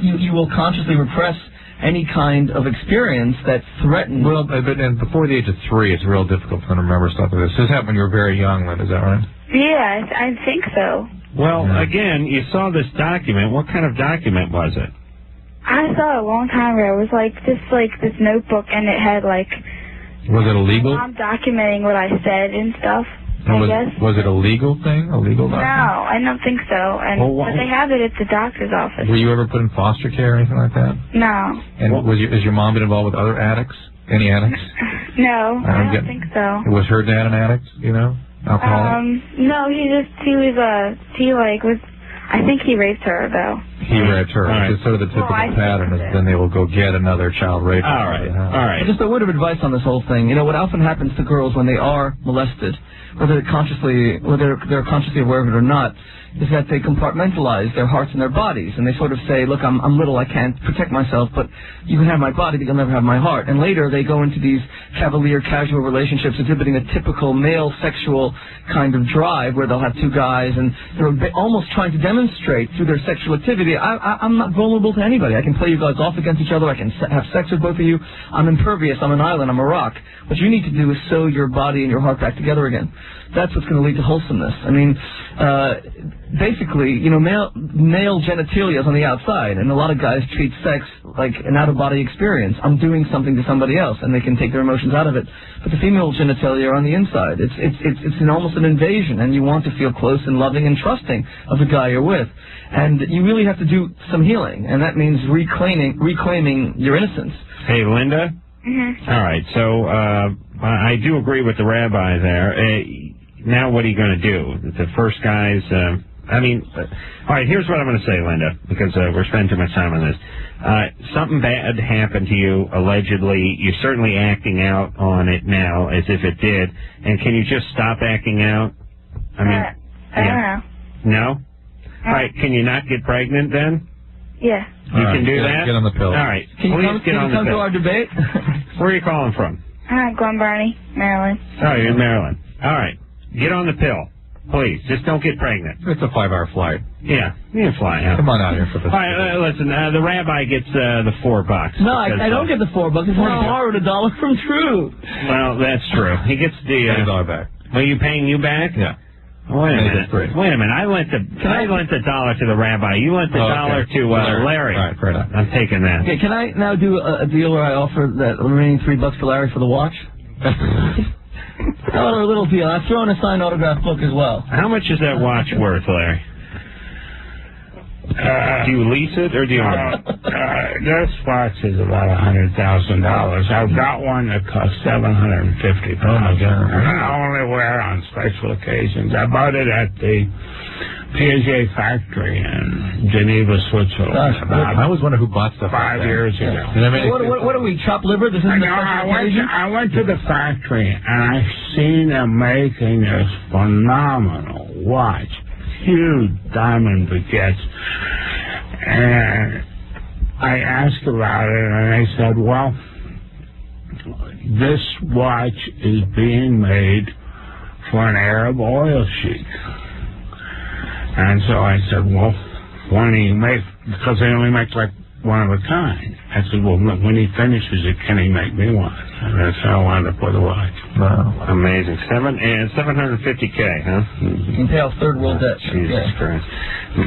You will consciously repress any kind of experience that threatens... Well, but before the age of 3, it's real difficult to remember stuff like this. This happened when you were very young, Lynn, is that right? Yeah, I think so. Well, again, you saw this document. What kind of document was it? I saw it a long time ago. It was just this notebook, and it had Was it illegal? I'm documenting what I said and stuff. I guess. Was it a legal thing? A legal document? No, I don't think so. But they have it at the doctor's office. Were you ever put in foster care or anything like that? No. And has your mom been involved with other addicts? Any addicts? No, I don't think so. Was her dad an addict? Alcoholic? No, I think he raped her, though. He raped her. Right. It's sort of the typical pattern is then they will go get another child rapist. All right. Just a word of advice on this whole thing. What often happens to girls when they are molested, whether they're consciously aware of it or not, is that they compartmentalize their hearts and their bodies, and they sort of say, look, I'm little, I can't protect myself, but you can have my body, but you'll never have my heart. And later they go into these cavalier, casual relationships exhibiting a typical male sexual kind of drive where they'll have two guys, and they're almost trying to demonstrate through their sexual activity, I'm not vulnerable to anybody. I can play you guys off against each other, I can have sex with both of you, I'm impervious, I'm an island, I'm a rock. What you need to do is sew your body and your heart back together again. That's what's going to lead to wholesomeness. I mean, basically, male genitalia is on the outside, and a lot of guys treat sex like an out-of-body experience. I'm doing something to somebody else, and they can take their emotions out of it. But the female genitalia are on the inside. It's almost an invasion, and you want to feel close and loving and trusting of the guy you're with. And you really have to do some healing, and that means reclaiming your innocence. Hey, Linda? Mm-hmm. All right, so I do agree with the rabbi there. Now what are you going to do? The first guys... all right, here's what I'm going to say, Linda, because we're spending too much time on this. Something bad happened to you, allegedly. You're certainly acting out on it now as if it did. And can you just stop acting out? I don't know. No? All right, can you not get pregnant then? Yeah. You can do that? Get on the pill. All right. Can you come to our debate? Where are you calling from? Glen Burnie, Maryland. Oh, you're in Maryland. All right. Get on the pill. Please, just don't get pregnant. It's a 5-hour flight. Yeah, you can fly out. Come on out here for this. All right, listen, the rabbi gets the $4. No, I don't get the $4. It's borrowed $1 from Truth. Well, that's true. He gets the $1 back. Are you paying you back? Yeah. Wait a minute. I lent the dollar to the rabbi. You lent the dollar to Larry. All right, fair enough. I'm taking that. Okay, can I now do a deal where I offer that remaining $3 for Larry for the watch? How about a little deal? I've thrown a signed autograph book as well. How much is that watch worth, Larry? Do you lease it or do you own it? This watch is about $100,000. I've got one that costs $750,000. Oh my God! I only wear it on special occasions. I bought it at the Piaget factory in Geneva, Switzerland. I always wonder who bought stuff 5 years ago. What are we, chopped liver? This isn't I went to the factory and I seen them making this phenomenal watch. Huge diamond baguettes. And I asked about it, and they said, well, this watch is being made for an Arab oil sheik. And so I said, well, when he makes, because they only make like one of a kind. I said, well, when he finishes it, can he make me one? And that's how I wound up with a watch. Wow. Amazing. $750K, huh? You can pay off third world debt. Jesus Christ.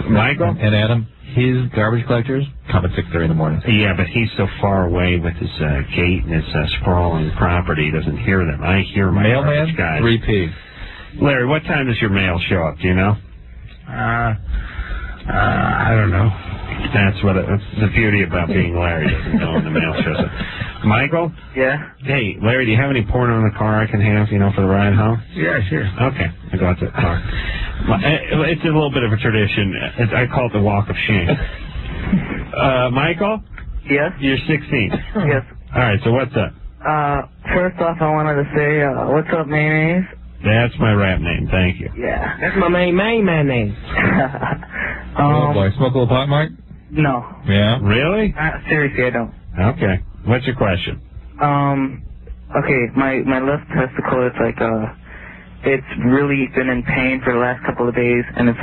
Michael? And Adam, his garbage collectors come at 6:30 in the morning. Yeah, but he's so far away with his gate and his sprawling property, he doesn't hear them. I hear my mailman, guys. 3P. Larry, what time does your mail show up? Do you know? I don't know. That's the beauty about being Larry. Doesn't know when the mail shows up. Michael? Yeah? Hey, Larry, do you have any porno in the car I can have, for the ride home? Yeah, sure. Okay, I go out to the car. It's a little bit of a tradition. I call it the walk of shame. Michael? Yes? You're 16. Yes. All right, so what's up? First off, I wanted to say, what's up, mayonnaise? That's my rap name, thank you. Yeah. That's my main name. Oh boy, smoke a little pot, Mike? No. Yeah? Really? Seriously, I don't. Okay. What's your question? Okay, my left testicle, it's really been in pain for the last couple of days, and it's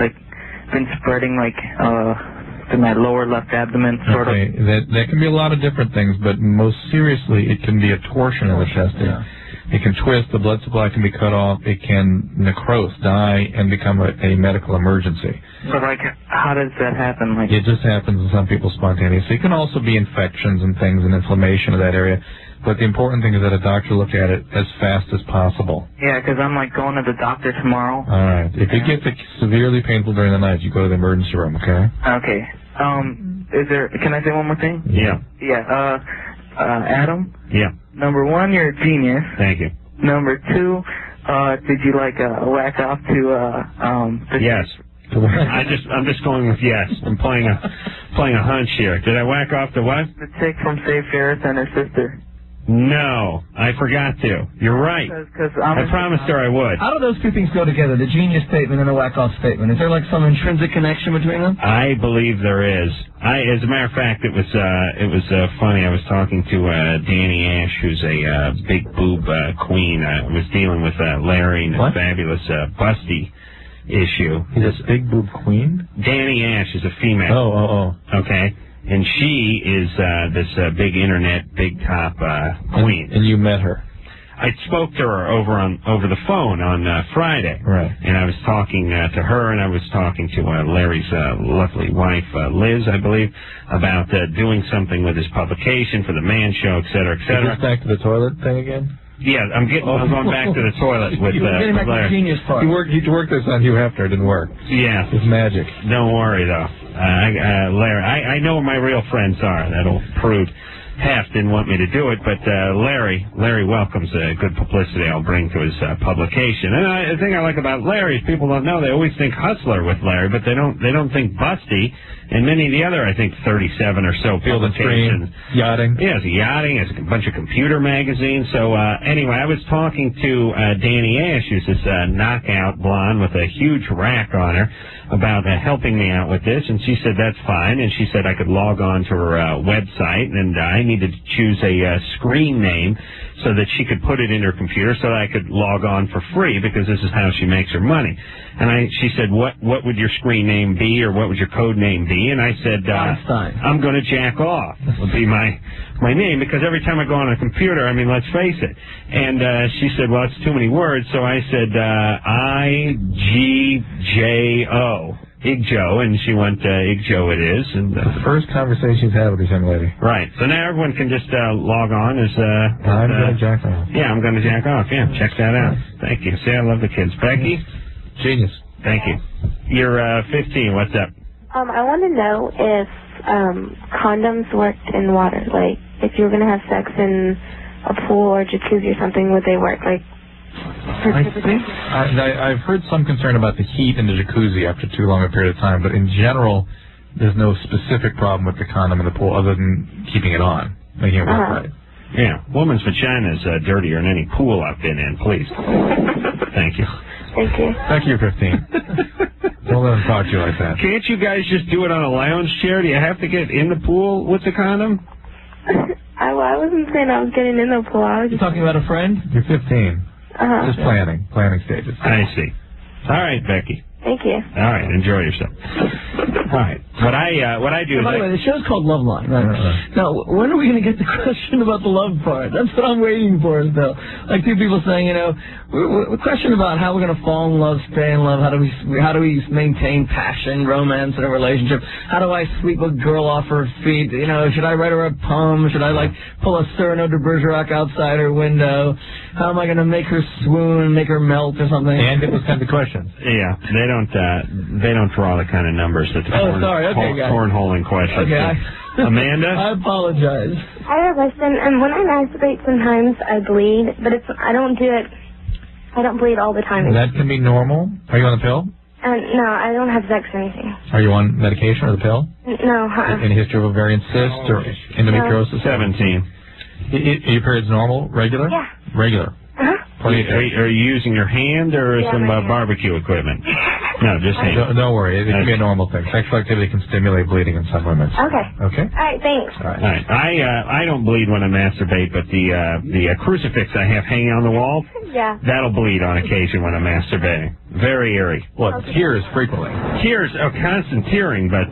been spreading in my lower left abdomen, sort of. That can be a lot of different things, but most seriously, it can be a torsion of the testes. Yeah. It can twist, the blood supply can be cut off, it can necrose, die, and become a medical emergency. But, how does that happen? It just happens in some people spontaneously. It can also be infections and things and inflammation of that area. But the important thing is that a doctor look at it as fast as possible. Yeah, because I'm, going to the doctor tomorrow. All right. If it gets severely painful during the night, you go to the emergency room, okay? Okay. Can I say one more thing? Yeah. Yeah, Adam? Yeah. Number one, you're a genius. Thank you. Number two, did you whack off to Yes. I'm just going with yes. I'm playing a hunch here. Did I whack off to what? The chick from Save Ferris and her sister. No, I forgot to. You're right. I promised her I would. How do those two things go together, the genius statement and the whack-off statement? Is there some intrinsic connection between them? I believe there is. As a matter of fact, it was funny. I was talking to Danny Ash, who's a big boob queen. I was dealing with Larry and his fabulous busty issue. He's a big boob queen? Danny Ash is a female. Oh. Okay. And she is this big internet, big top queen. And you met her? I spoke to her over the phone on Friday. Right. And I was talking to her, and I was talking to Larry's lovely wife, Liz, I believe, about doing something with his publication for the Man Show, et cetera, et cetera. Is this back to the toilet thing again? Yeah, I'm going back to the toilet with getting back to the genius part. He worked this on Hugh Hefner. It didn't work. Yeah. It's magic. Don't worry, though. Larry, I know where my real friends are. That'll prove Heft didn't want me to do it, but Larry welcomes good publicity I'll bring to his publication. And the thing I like about Larry is people don't know. They always think hustler with Larry, but they don't think busty. And many of the other, I think, 37 or so publications. Yachting. Yeah, it's yachting. It's a bunch of computer magazines. So anyway, I was talking to Danny Ash, who's this knockout blonde with a huge rack on her, about helping me out with this. And she said that's fine, and she said I could log on to her website, and I needed to choose a screen name so that she could put it in her computer so that I could log on for free, because this is how she makes her money. And she said, what would your screen name be, or what would your code name be? And I said, I'm going to jack off would be my name, because every time I go on a computer, I mean, let's face it. And she said, well, it's too many words, so I said IGJO. Igjo, and she went, Igjo it is. And the first conversation she's had with this young lady. Right. So now everyone can just log on as... I'm going to jack off. Yeah, I'm going to jack off. Yeah, check that out. Thank you. See, I love the kids. Becky? Genius. Thank you. You're 15. What's up? I want to know if condoms worked in water. Like, if you were going to have sex in a pool or jacuzzi or something, would they work? Like, I think I've heard some concern about the heat in the jacuzzi after too long a period of time, but in general, there's no specific problem with the condom in the pool other than keeping it on, making it work right. Yeah, woman's vagina is dirtier than any pool I've been in, please. Thank you. Thank you. Thank you, 15. Don't let them talk to you like that. Can't you guys just do it on a lounge chair? Do you have to get in the pool with the condom? I wasn't saying I was getting in the pool. I was just... You're talking about a friend? You're 15. Just planning stages. I see. All right, Becky. Thank you. All right, enjoy yourself. All right. What I do is... By the way, the show's called Loveline, right? Now, when are we going to get the question about the love part? That's what I'm waiting for, still. Like two people saying, you know, a question about how we're going to fall in love, stay in love, how do we maintain passion, romance in a relationship? How do I sweep a girl off her feet? You know, should I write her a poem? Should I, like, pull a Cyrano de Bergerac outside her window? How am I going to make her swoon and make her melt or something? And it was kind of questions. Yeah, they don't draw the kind of numbers that the cornholing questions. Okay, Amanda? I apologize. I have a question, and when I masturbate, sometimes I bleed, but I don't bleed all the time. That can be normal. Are you on the pill? No, I don't have sex or anything. Are you on medication or the pill? No. Any history of ovarian cysts or endometriosis? 17. Are your periods normal? Regular? Yeah. Regular. Are you using your hand or some barbecue equipment? No, just hand. Don't worry. It can be a normal thing. Sexual activity can stimulate bleeding in some women. Okay. Okay? All right, thanks. All right. I don't bleed when I masturbate, but the crucifix I have hanging on the wall, that'll bleed on occasion when I'm masturbating. Very eerie. Well, tears frequently. Tears, constant tearing, but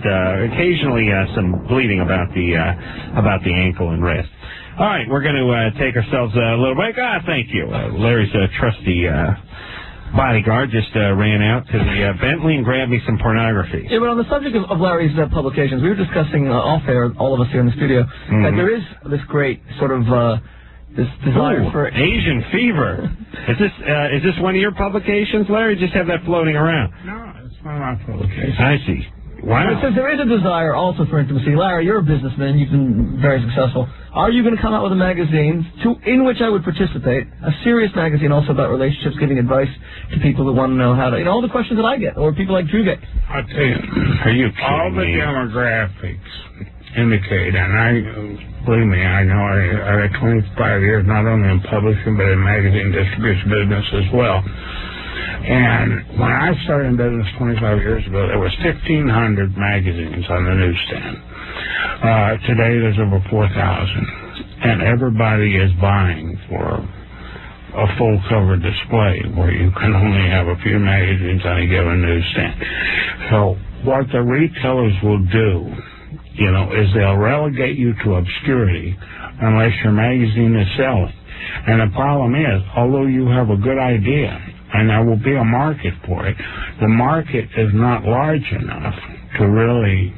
occasionally some bleeding about the ankle and wrist. All right, we're going to take ourselves a little break. Thank you. Larry's trusty bodyguard just ran out to the Bentley and grabbed me some pornography. Yeah, but on the subject of Larry's publications, we were discussing off air, all of us here in the studio, that there is this great sort of this desire for Asian fever. Is this one of your publications, Larry? Just have that floating around? No, it's one of my publications. I see. Wow. It says there is a desire also for intimacy. Larry, you're a businessman. You've been very successful. Are you going to come out with a magazine in which I would participate, a serious magazine also about relationships, giving advice to people who want to know how to, all the questions that I get, or people like Drew get? I'll tell you. Are you all the demographics indicate, and believe me, I know I had 25 years not only in publishing, but in magazine distribution business as well. And when I started in business 25 years ago, there was 1,500 magazines on the newsstand. Today there's over 4,000. And everybody is buying for a full cover display where you can only have a few magazines on a given newsstand. So what the retailers will do, is they'll relegate you to obscurity unless your magazine is selling. And the problem is, although you have a good idea, and there will be a market for it, the market is not large enough to really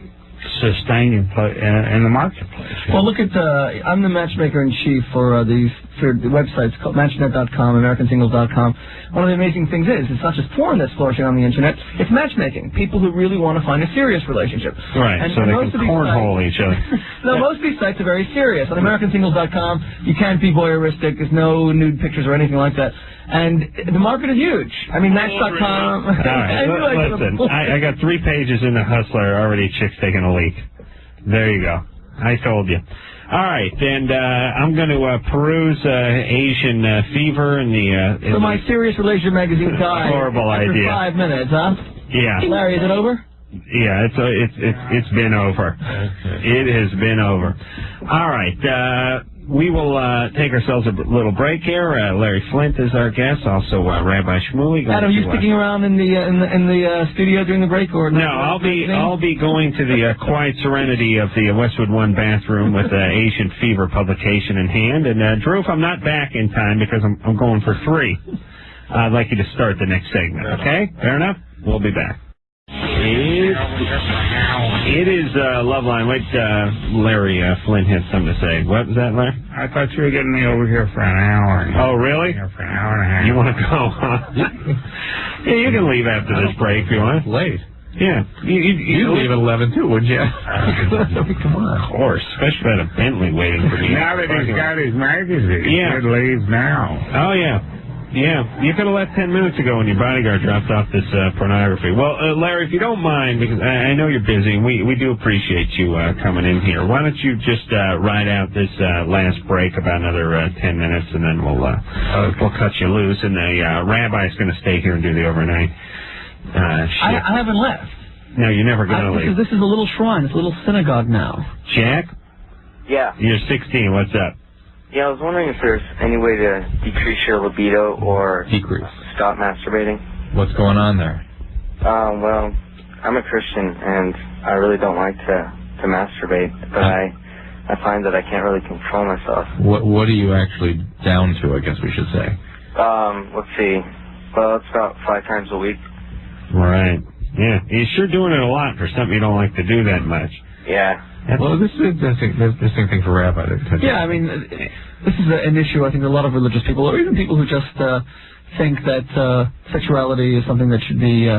sustain you in the marketplace. Well, look at, I'm the matchmaker-in-chief for the websites called Matchnet.com, AmericanSingles.com. One of the amazing things is, it's not just porn that's flourishing on the Internet, it's matchmaking. People who really want to find a serious relationship. Right, so they can cornhole each other. No, most of these sites are very serious. On AmericanSingles.com, you can't be voyeuristic. There's no nude pictures or anything like that. And the market is huge. I mean, Match.com. All right, listen, I got 3 pages in the Hustler, already chicks taking a leak. There you go. I told you. All right, and I'm going to peruse Asian fever and the... So my serious relationship magazine died horrible after idea. 5 minutes, huh? Yeah. Larry, is it over? Yeah, it's been over. It has been over. All right, we will take ourselves a little break here. Larry Flynt is our guest, also Rabbi Shmuley. Adam, are you sticking around in the studio during the break, or no? I'll be going to the quiet serenity of the Westwood One bathroom with Asian Fever publication in hand. And Drew, if I'm not back in time because I'm going for 3, I'd like you to start the next segment. Okay, fair enough. We'll be back. It is Loveline. Wait, Larry Flynt had something to say. What was that, Larry? I thought you were getting me over here for an hour. Oh, really? Here for an hour and a half. You want to go, huh? Yeah, you can leave after this break if you want. Late. Yeah. You'd leave at 11, too, wouldn't you? Come on. Of course. Especially at a Bentley waiting for me. Now that he's got his magazine, yeah. He could leave now. Oh, yeah. Yeah, you could have left 10 minutes ago when your bodyguard dropped off this pornography. Well, Larry, if you don't mind, because I know you're busy, and we do appreciate you coming in here. Why don't you just ride out this last break about another 10 minutes, and then we'll cut you loose. And the rabbi's going to stay here and do the overnight shift. I haven't left. No, you're never going to leave. This is a little shrine. It's a little synagogue now. Jack? Yeah. You're 16. What's up? Yeah, I was wondering if there's any way to decrease your libido or stop masturbating. What's going on there? Well, I'm a Christian, and I really don't like to masturbate, but I find that I can't really control myself. What are you actually down to, I guess we should say? Let's see. Well, it's about 5 times a week. Right. Yeah. You're sure doing it a lot for something you don't like to do that much. Yeah. Well, this is an interesting thing for Rabbi to touch. Yeah, I mean, this is an issue I think a lot of religious people, or even people who just think that sexuality is something that should be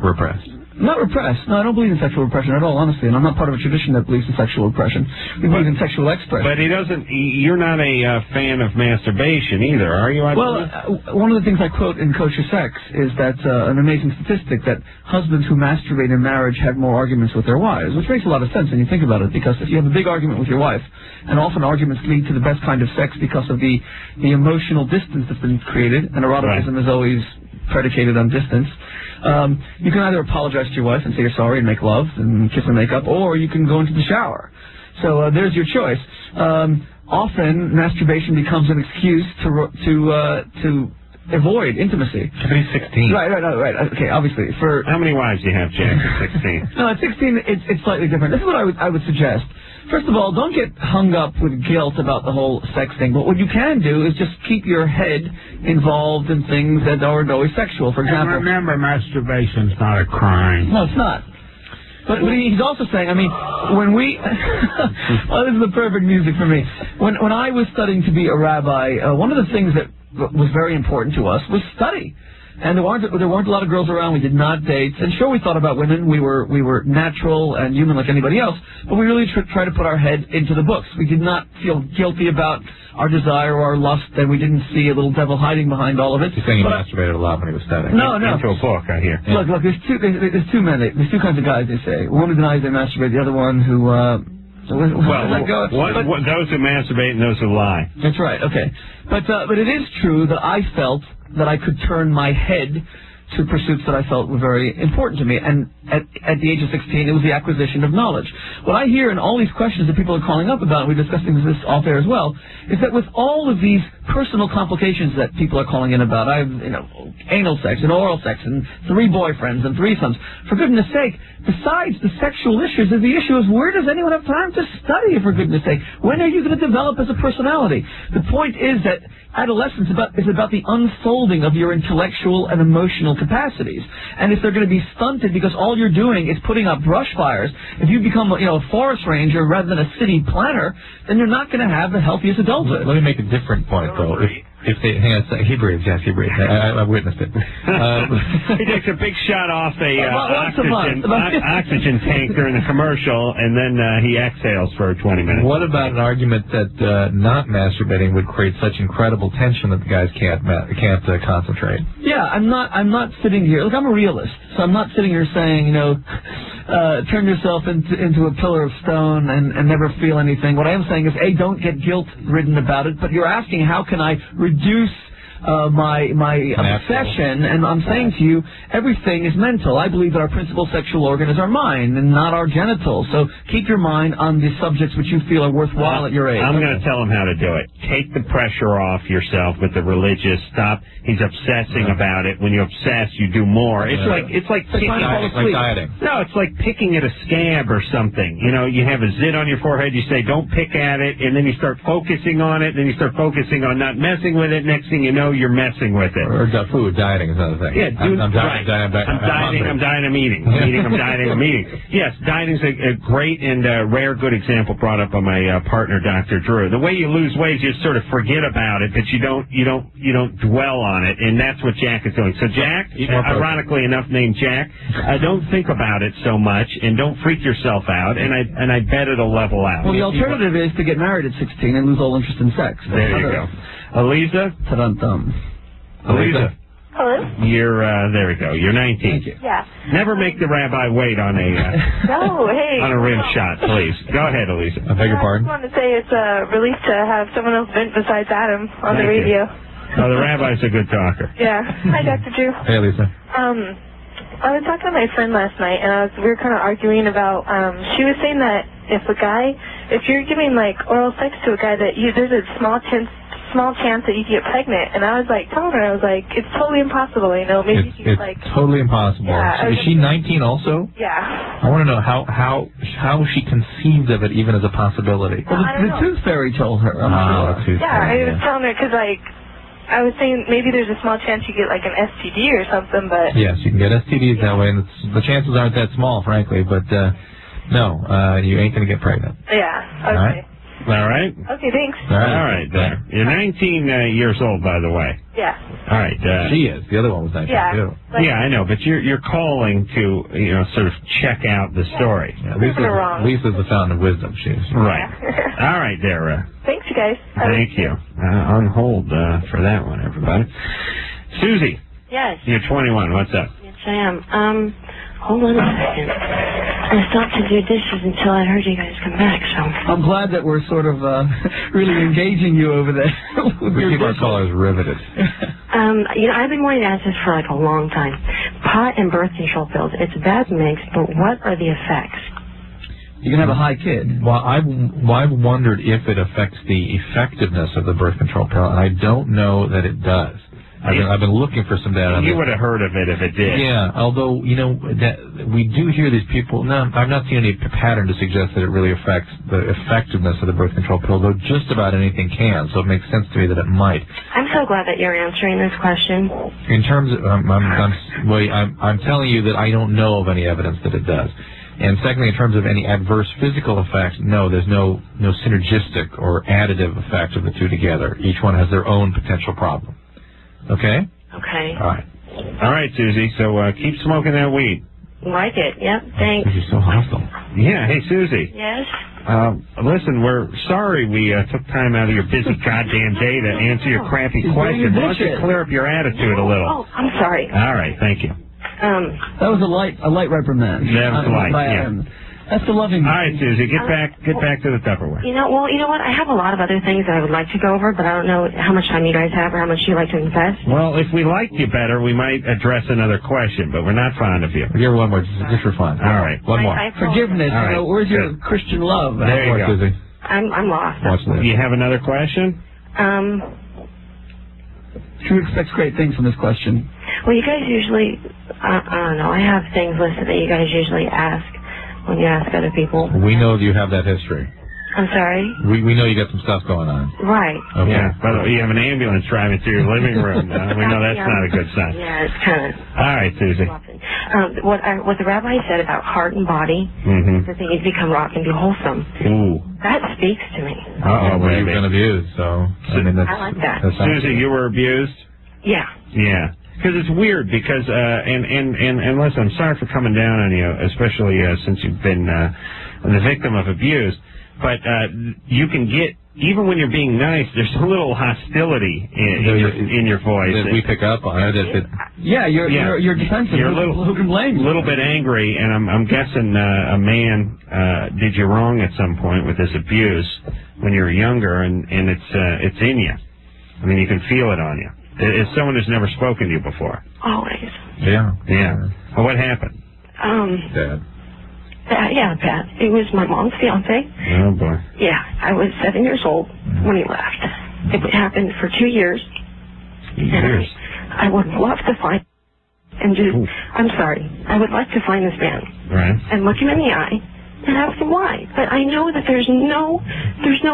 repressed. Not repressed. No, I don't believe in sexual repression at all, honestly, and I'm not part of a tradition that believes in sexual repression. We believe in sexual expression. But you're not a fan of masturbation either, are you? One of the things I quote in Kosher Sex is that an amazing statistic that husbands who masturbate in marriage have more arguments with their wives, which makes a lot of sense when you think about it, because if you have a big argument with your wife, and often arguments lead to the best kind of sex because of the emotional distance that's been created, and eroticism is always predicated on distance. You can either apologize to your wife and say you're sorry and make love and kiss and make up, or you can go into the shower. So there's your choice. Often masturbation becomes an excuse to avoid intimacy. He's 16. Right. Okay, obviously. How many wives do you have, Jack, at 16? No, at 16, it's slightly different. This is what I would suggest. First of all, don't get hung up with guilt about the whole sex thing. But what you can do is just keep your head involved in things that aren't always sexual. For example, and remember, masturbation's not a crime. No, it's not. But he's also saying, I mean, when we... oh, this is the perfect music for me. When I was studying to be a rabbi, one of the things that was very important to us was study. And there weren't a lot of girls around. We did not date. And sure, we thought about women. We were natural and human like anybody else. But we really tried to put our head into the books. We did not feel guilty about our desire or our lust, and we didn't see a little devil hiding behind all of it. He's saying he masturbated a lot when he was studying. No. Into a book, I hear. Yeah. Look, there's two men. There's two kinds of guys, they say. One who denies they masturbate. The other one who... those who masturbate and those who lie. That's right, okay. But it is true that I felt that I could turn my head to pursuits that I felt were very important to me. And at the age of 16, it was the acquisition of knowledge. What I hear in all these questions that people are calling up about, and we're discussing this off air as well, is that with all of these personal complications that people are calling in about, I have, anal sex and oral sex and 3 boyfriends and threesomes, for goodness sake, besides the sexual issues, the issue is, where does anyone have time to study, for goodness sake? When are you going to develop as a personality? The point is that adolescence is about the unfolding of your intellectual and emotional capacities. And if they're going to be stunted because all you're doing is putting up brush fires, if you become a forest ranger rather than a city planner, then you're not going to have the healthiest adulthood. Let me make a different point, though. If they hang on, he breathes. Yes, he breathes. I've witnessed it. He takes a big shot off oxygen tank during the commercial, and then he exhales for 20 minutes. What about an argument that not masturbating would create such incredible tension that the guys can't concentrate? Yeah, I'm not sitting here. Look, I'm a realist, so I'm not sitting here saying, turn yourself into a pillar of stone and never feel anything. What I am saying is, A, don't get guilt-ridden about it, but you're asking, how can I reduce my obsession, and I'm saying to you, everything is mental. I believe that our principal sexual organ is our mind and not our genitals. So keep your mind on the subjects which you feel are worthwhile at your age. I'm going to tell him how to do it. Take the pressure off yourself with the religious. Stop. He's obsessing about it. When you obsess, you do more. It's like picking dieting. No, it's like picking at a scab or something. You know, you have a zit on your forehead. You say, "Don't pick at it," and then you start focusing on it. Then you start focusing on not messing with it. Next thing you know, you're messing with it. Or food. Dieting is another thing. Yeah, dude, I'm dieting. I'm dieting. I'm eating. I'm dieting. I'm eating. Yes, dieting's a great and rare good example brought up by my partner, Dr. Drew. The way you lose weight, you sort of forget about it, but you don't dwell on it, and that's what Jack is doing. So Jack, ironically enough, named Jack, don't think about it so much, and don't freak yourself out, and I bet it'll level out. Well, the alternative is to get married at 16 and lose all interest in sex. There you go. Eliza? Ta-dum-dum. Eliza. Hello? You're, there we go. You're 19. Thank you. Yeah. Never make the rabbi wait on a, No, hey. on a rim shot, please. Go ahead, Eliza. I beg your pardon? I just wanted to say it's a relief to have someone else vent besides Adam on the radio. Oh, the rabbi's a good talker. Yeah. Hi, Dr. Drew. Hey, Lisa. I was talking to my friend last night, and we were kind of arguing about, she was saying that if you're giving, like, oral sex to a guy, there's a small chance that you get pregnant. And I was, like, telling her, I was like, it's totally impossible, you know, maybe she's, like... It's totally impossible. Yeah, is she 19 also? Yeah. I want to know how she conceived of it even as a possibility. Well, the tooth fairy told her. I was telling her, because, like, I was saying maybe there's a small chance you get, like, an STD or something, but... Yes, you can get STDs that way, and the chances aren't that small, frankly, but, no, you ain't going to get pregnant. Yeah, okay. All right? Okay, thanks. All right, there. You're 19 years old, by the way. Yeah. All right. She is. The other one was 19, too. Yeah, I know, but you're calling to, sort of check out the story. Yeah, Lisa's the fountain of wisdom. She's right. All right, there. Thanks, you guys. Thank you. On hold for that one, everybody. Susie. Yes. You're 21. What's up? Yes, I am. Hold on a second. I stopped to do dishes until I heard you guys come back, so... I'm glad that we're sort of really engaging you over there. We keep our callers riveted. I've been wanting to ask this for, like, a long time. Pot and birth control pills, it's a bad mix, but what are the effects? You can have a high kid. Well, I've wondered if it affects the effectiveness of the birth control pill, and I don't know that it does. I've been looking for some data on this. You would have heard of it if it did. Yeah, although, that we do hear these people. No, I've not seen any pattern to suggest that it really affects the effectiveness of the birth control pill, though just about anything can, so it makes sense to me that it might. I'm so glad that you're answering this question. In terms of, I'm telling you that I don't know of any evidence that it does. And secondly, in terms of any adverse physical effects, no, there's no synergistic or additive effect of the two together. Each one has their own potential problem. Okay? Okay. All right, Susie. So keep smoking that weed. Like it. Yep. Thanks. You're so hostile. Yeah. Hey, Susie. Yes? Listen, we're sorry we took time out of your busy goddamn day to answer your crappy question. Why don't you clear up your attitude a little? Oh, I'm sorry. All right. Thank you. That was a light reprimand. That was light, yeah. That's the loving. All right, Susie, get back to the Tupperware. You know what? I have a lot of other things that I would like to go over, but I don't know how much time you guys have or how much you like to invest. Well, if we liked you better, we might address another question, but we're not fond of you. Give her one more, just for fun. All right, one more. Forgiveness. All right. Where's your Christian love? There you go, Susie. I'm lost. Do you have another question? Drew expects great things from this question. Well, you guys usually, I don't know, I have things listed that you guys usually ask when you ask other people. We know you have that history. I'm sorry? We know you got some stuff going on. Right. Okay. Yeah, by the way, you have an ambulance driving through your living room. We know that's not a good sign. Yeah, it's kind of... All right, Susie. What the rabbi said about heart and body, that they need to become rock and be wholesome. Ooh. That speaks to me. Uh-oh, well, you've been abused, so... I like that. Susie, you were abused? Yeah. Yeah. Because it's weird, because, and listen, I'm sorry for coming down on you, especially since you've been the victim of abuse, but you can get, even when you're being nice, there's a little hostility in your voice. That we pick up on it. You're defensive. You're who can blame you? A little bit angry, and I'm guessing a man did you wrong at some point with this abuse when you were younger, and it's in you. I mean, you can feel it on you. As someone who's never spoken to you before. Always. Yeah. Well, what happened? Dad. Pat. It was my mom's fiance. Oh, boy. Yeah, I was 7 years old when he left. It happened for 2 years. Years. I would love to find and just, I'm sorry, I would like to find this man. Right. And look him in the eye and ask him why. But I know that there's no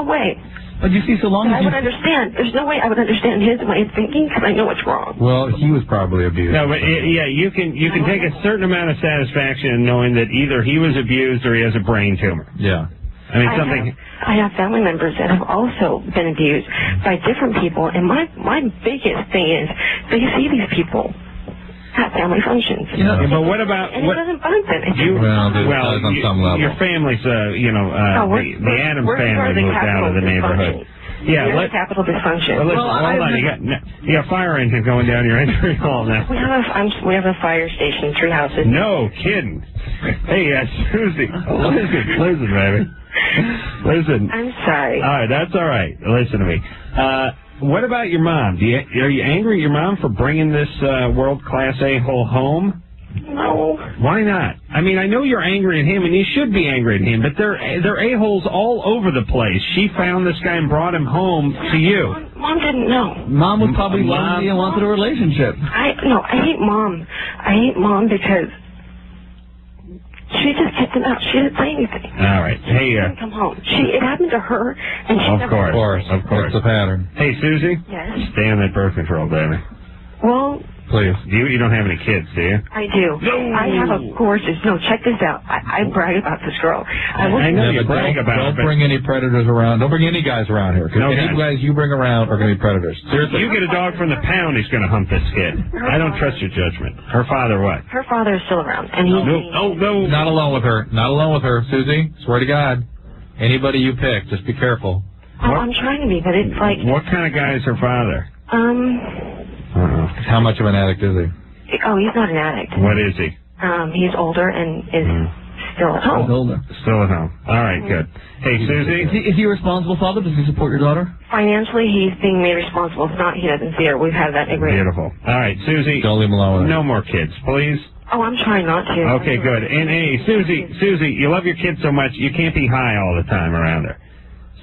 way. But you see, so long as I would understand. There's no way I would understand his way of thinking because I know it's wrong. Well, he was probably abused. No, but you can take a certain amount of satisfaction in knowing that either he was abused or he has a brain tumor. Yeah. I mean, I have family members that have also been abused by different people, and my biggest thing is they see these people at family functions. But what about... And it doesn't bug them. on some level. Your family's, the Adams family moved out of the neighborhood. Yeah, we're capital dysfunction. Well, listen, hold on. You got fire engine going down your entry hall now. We have a fire station, 3 houses. No kidding. Hey, Susie. Listen, baby. Listen. I'm sorry. All right, that's all right. Listen to me. What about your mom? Are you angry at your mom for bringing this world-class a-hole home? No. Why not? I mean, I know you're angry at him, and you should be angry at him, but they're a-holes all over the place. She found this guy and brought him home to you. Mom didn't know. Mom was probably lonely and wanted a relationship. I hate Mom. I hate Mom because she just kicked him out. She didn't say anything. All right. Hey, she didn't come home. It happened to her, and she never... Of course. It's a pattern. Hey, Susie? Yes? Stay on that birth control, baby. Well... Please. You don't have any kids, do you? I do. No. I have a gorgeous... No, check this out. I brag about this girl. I know you brag about it. Don't bring any predators around. Don't bring any guys around here. Because any guys you bring around are going to be predators. Seriously. You get a dog from the pound, he's going to hump this kid. I don't trust your judgment. Her father what? Her father is still around. And he's... No. Not alone with her. Not alone with her, Susie. Swear to God. Anybody you pick, just be careful. I'm trying to be, but it's like... What kind of guy is her father? How much of an addict is he? Oh, he's not an addict. What is he? He's older and is still at home. Still at home. All right, good. Hey, Susie? Is he a responsible father? Does he support your daughter? Financially, he's being made responsible. If not, he doesn't see her. We've had that agreement. Beautiful. All right, Susie. Don't leave him alone. No more kids, please. Oh, I'm trying not to. Okay, good. And hey, Susie, you love your kid so much, you can't be high all the time around her.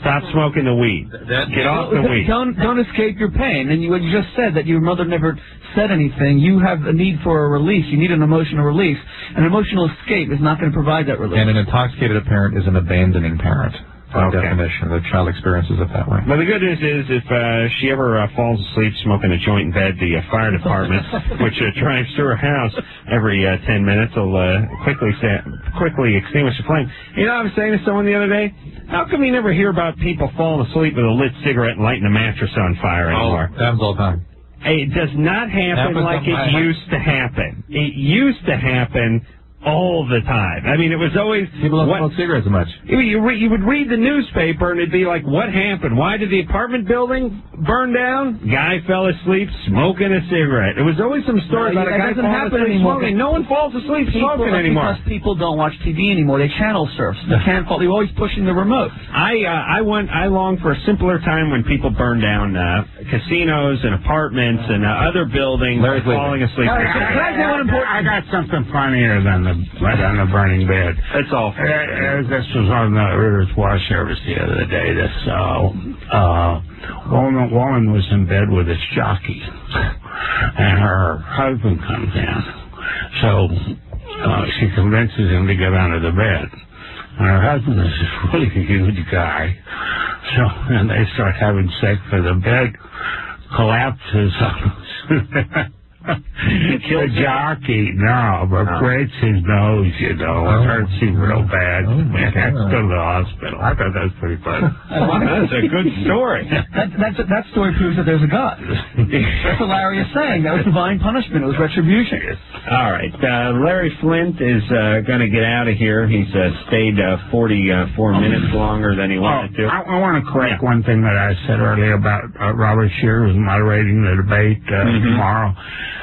Stop smoking the weed. Get off the weed. Don't escape your pain. And you just said that your mother never said anything. You have a need for a release. You need an emotional release. An emotional escape is not going to provide that release. And an intoxicated parent is an abandoning parent. By definition, the child experiences it that way. Well, the good news is if she ever falls asleep smoking a joint in bed, the fire department, which drives to her house every 10 minutes, will quickly extinguish the flame. You know, I was saying to someone the other day, how come you never hear about people falling asleep with a lit cigarette and lighting a mattress on fire anymore? Oh, happens all the time. It does not happen like it used to happen. It used to happen all the time. I mean, it was always... People don't smoke cigarettes much. You would read the newspaper, and it'd be like, what happened? Why did the apartment building burn down? Guy fell asleep smoking a cigarette. It was always some story about a guy falling asleep smoking. No one falls asleep smoking anymore. Because people don't watch TV anymore. They channel surf. They can't fall. They're always pushing the remote. I long for a simpler time when people burn down casinos and apartments and other buildings falling asleep. I got something funnier than the burning bed. That's all. This was on the River's Wash Service the other day. This woman was in bed with this jockey, and her husband comes in. So she convinces him to get under the bed. And her husband is this really huge guy. So and they start having sex, and the bed collapses. The jockey, breaks his nose, It hurts him real bad. Man, has to go to the hospital. I thought that was pretty funny. That's a good story. That story proves that there's a God. That's what Larry is saying. That was divine punishment. It was retribution. All right. Larry Flynt is going to get out of here. He's stayed 44 minutes longer than he wanted to. I want to correct one thing that I said earlier about Robert Scheer, who's moderating the debate tomorrow.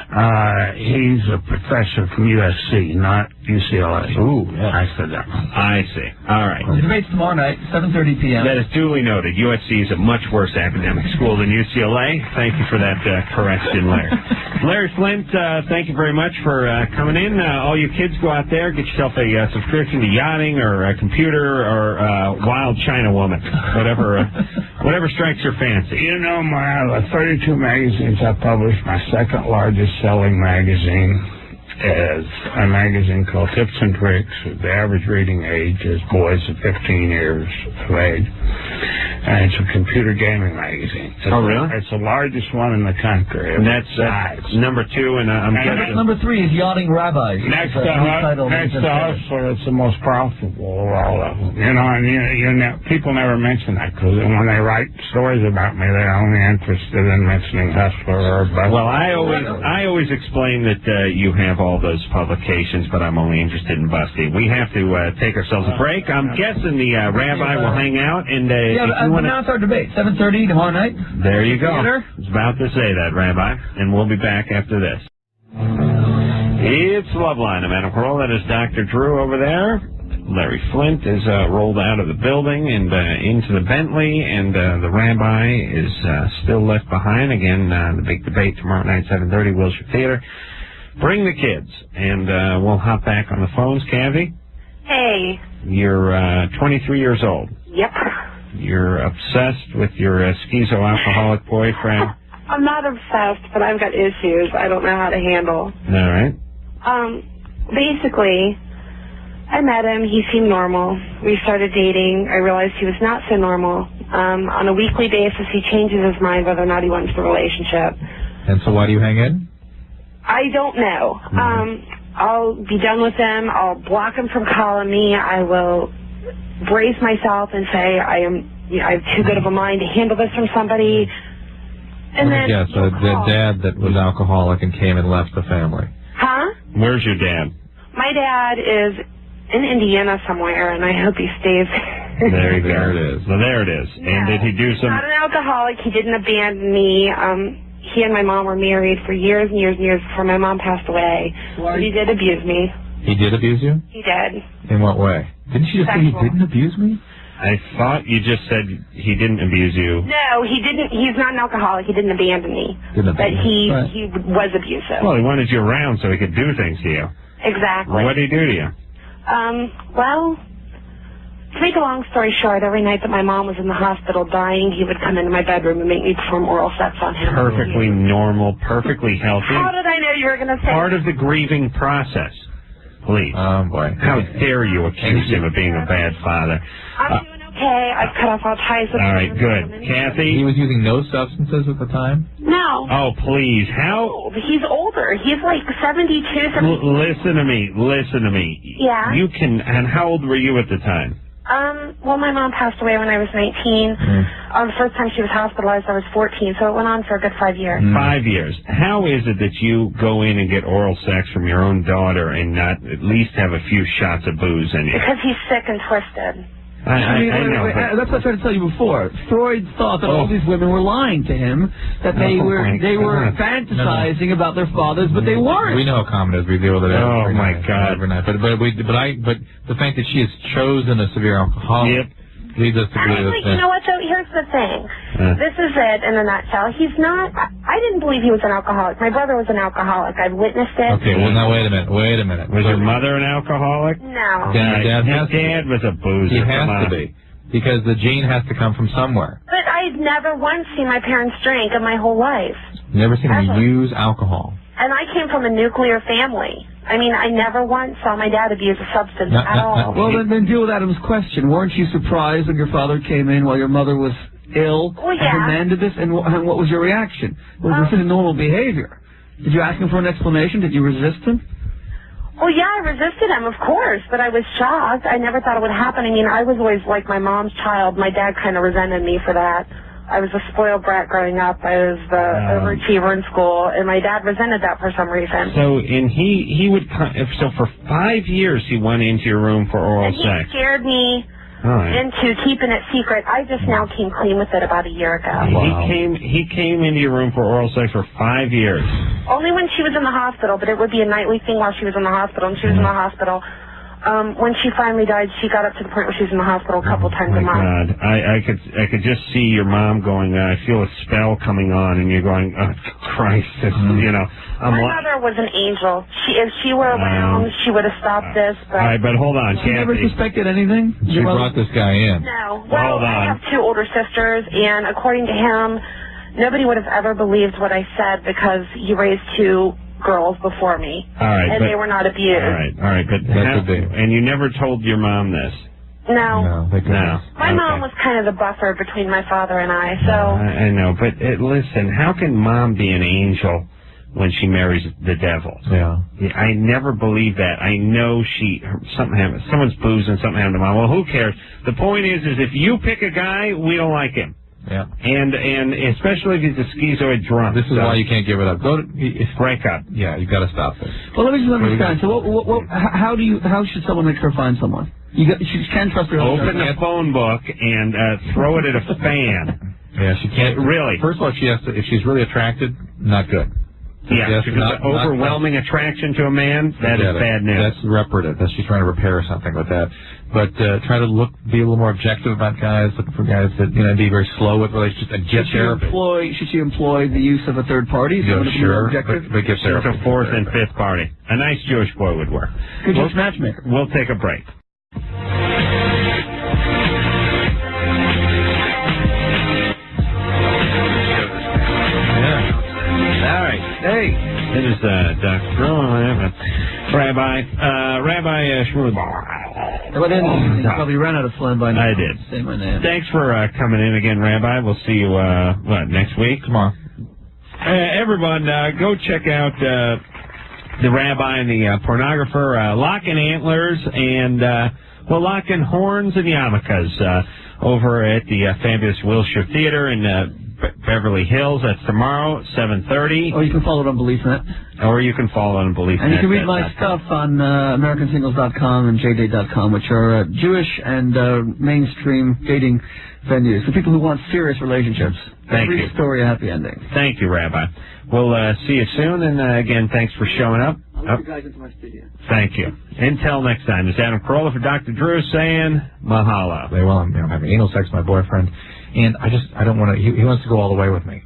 He's a professor from USC, not UCLA. Ooh, yeah. I said that. I see. All right. The debate's tomorrow night, 7:30 p.m. That is duly noted. USC is a much worse academic school than UCLA. Thank you for that correction, Larry. Larry Flynt, thank you very much for coming in. All you kids, go out there, get yourself a subscription to yachting or a computer or Wild China Woman, whatever strikes your fancy. You know, my 32 magazines I published, my second largest selling magazine is a magazine called Tips and Tricks. The average reading age is boys of 15 years of age. And it's a computer gaming magazine. Really? It's the largest one in the country. And that's number 2, and I'm guessing... Number 3 is Yachting Rabbis. Next to Hustler, it's the most profitable of all of them. You know, and people never mention that, because when they write stories about me, they're only interested in mentioning Hustler or Busty. Well, I always explain that you have all those publications, but I'm only interested in Busty. We have to take ourselves a break. I'm guessing the rabbi will hang out, and now it's our debate, 7:30 tomorrow night. There you go. Theater. I was about to say that, Rabbi, and we'll be back after this. It's Loveline. I'm Adam Carolla. That is Dr. Drew over there. Larry Flynt is rolled out of the building and into the Bentley, and the rabbi is still left behind. Again, the big debate tomorrow night, 7:30, Wilshire Theater. Bring the kids, and we'll hop back on the phones. Kathy? Hey. You're 23 years old. Yep. You're obsessed with your schizo-alcoholic boyfriend. I'm not obsessed, but I've got issues I don't know how to handle. All right. Basically, I met him. He seemed normal. We started dating. I realized he was not so normal. On a weekly basis, he changes his mind whether or not he wants the relationship. And so why do you hang in? I don't know. I'll be done with him. I'll block him from calling me. I will brace myself and say I have too good of a mind to handle this from somebody. And then yes, the dad that was alcoholic and came and left the family. Huh? Where's your dad? My dad is in Indiana somewhere, and I hope he stays. There you go. There it is. Well, there it is. Yeah. And did he do some... He's not an alcoholic. He didn't abandon me. He and my mom were married for years and years and years before my mom passed away. But he did abuse me. He did abuse you? He did. In what way? Didn't you just say he didn't abuse me? I thought you just said he didn't abuse you. No, he didn't. He's not an alcoholic. He didn't abandon me. But he was abusive. Well, he wanted you around so he could do things to you. Exactly. What did he do to you? Well, to make a long story short, every night that my mom was in the hospital dying, he would come into my bedroom and make me perform oral sex on him. Perfectly normal, perfectly healthy. How did I know you were going to say part of the grieving process? Please. Oh, boy. How dare you accuse him of being a bad father? I'm doing okay. I've cut off all ties with him. All right, good. Kathy? He was using no substances at the time? No. Oh, please. How? He's older. He's like 72, 73. Listen to me. Yeah? You can, and how old were you at the time? Well, my mom passed away when I was 19. The first time she was hospitalized, I was 14, so it went on for a good 5 years. 5 years. How is it that you go in and get oral sex from your own daughter and not at least have a few shots of booze in you? Because he's sick and twisted. I know. That's what I tried to tell you before. Freud thought that all these women were lying to him, that they were fantasizing about their fathers, but they weren't. We know how common it is. We deal with it every night. God. Every night. But the fact that she has chosen a severe alcoholic leads us to believe that. You know what, though? Here's the thing. This is it in a nutshell. He's not... I didn't believe he was an alcoholic. My brother was an alcoholic. I've witnessed it. Okay, well, now, wait a minute. Was your mother an alcoholic? No. His dad was a boozer. He has to be. Because the gene has to come from somewhere. But I'd never once seen my parents drink in my whole life. Never seen them use alcohol. And I came from a nuclear family. I mean, I never once saw my dad abuse a substance at all. Well, then deal with Adam's question. Weren't you surprised when your father came in while your mother was ill and demanded this? And what was your reaction? Well, this is normal behavior. Did you ask him for an explanation? Did you resist him? Well, yeah, I resisted him, of course, but I was shocked. I never thought it would happen. I mean, I was always like my mom's child. My dad kind of resented me for that. I was a spoiled brat growing up. I was the overachiever in school, and my dad resented that for some reason. So, and he would, so for 5 years he went into your room for oral sex. He scared me into keeping it secret. I just now came clean with it about a year ago. He came into your room for oral sex for 5 years. Only when she was in the hospital, but it would be a nightly thing while she was in the hospital, and she was in the hospital. When she finally died, she got up to the point where she was in the hospital a couple times a month. God, I could just see your mom going, I feel a spell coming on, and you're going, oh, Christ, you know. My mother was an angel. If she were around, she would have stopped this. But all right, but hold on, She never suspected anything? She brought this guy in. No. Well, I have 2 older sisters, and according to him, nobody would have ever believed what I said because you raised 2 girls before me. All right, and they were not abused. All right, but and you never told your mom this? No. No. My mom was kind of the buffer between my father and I, so... I know, but listen, how can mom be an angel when she marries the devil? Yeah. I never believed that. I know someone's boozing, something happened to mom. Well, who cares? The point is if you pick a guy, we don't like him. Yeah. And especially if he's a schizoid drunk. This is why you can't give it up. Break up. Yeah, you've got to stop this. Well, let me just understand. So, how should someone make her find someone? She can't trust her. Open the phone book and throw it at a fan. Yeah, she can't. Really? First of all, she has to. If she's really attracted, not good. Yeah, because overwhelming attraction to a man, that is bad news. That's reparative. She's trying to repair something with that. But try to be a little more objective about guys, looking for guys that, be very slow with relationships and get therapy. Should she employ the use of a third party? Yeah, sure, but get therapy. It's a 4th and 5th party. A nice Jewish boy would work. Good Jewish matchmaker. We'll take a break. Hey, it is Dr. Carolla, Rabbi Shmuley. You probably ran out of phlegm by now. I did. Say my name. Thanks for coming in again, Rabbi. We'll see you, next week? Tomorrow. Everyone, go check out the Rabbi and the pornographer, Locking Antlers and, Locking Horns and Yarmulkes over at the fabulous Wilshire Theater in Beverly Hills. That's tomorrow, 7:30. Or you can follow it on BeliefNet. And you can read my stuff on AmericanSingles.com and JDate.com, which are Jewish and mainstream dating venues for people who want serious relationships. Every story a happy ending. Thank you, Rabbi. We'll see you soon, and again, thanks for showing up. I'll let you guys into my studio. Thank you. Until next time, this is Adam Carolla for Dr. Drew saying mahalo. Well, I'm having anal sex with my boyfriend. And I don't want to, he wants to go all the way with me.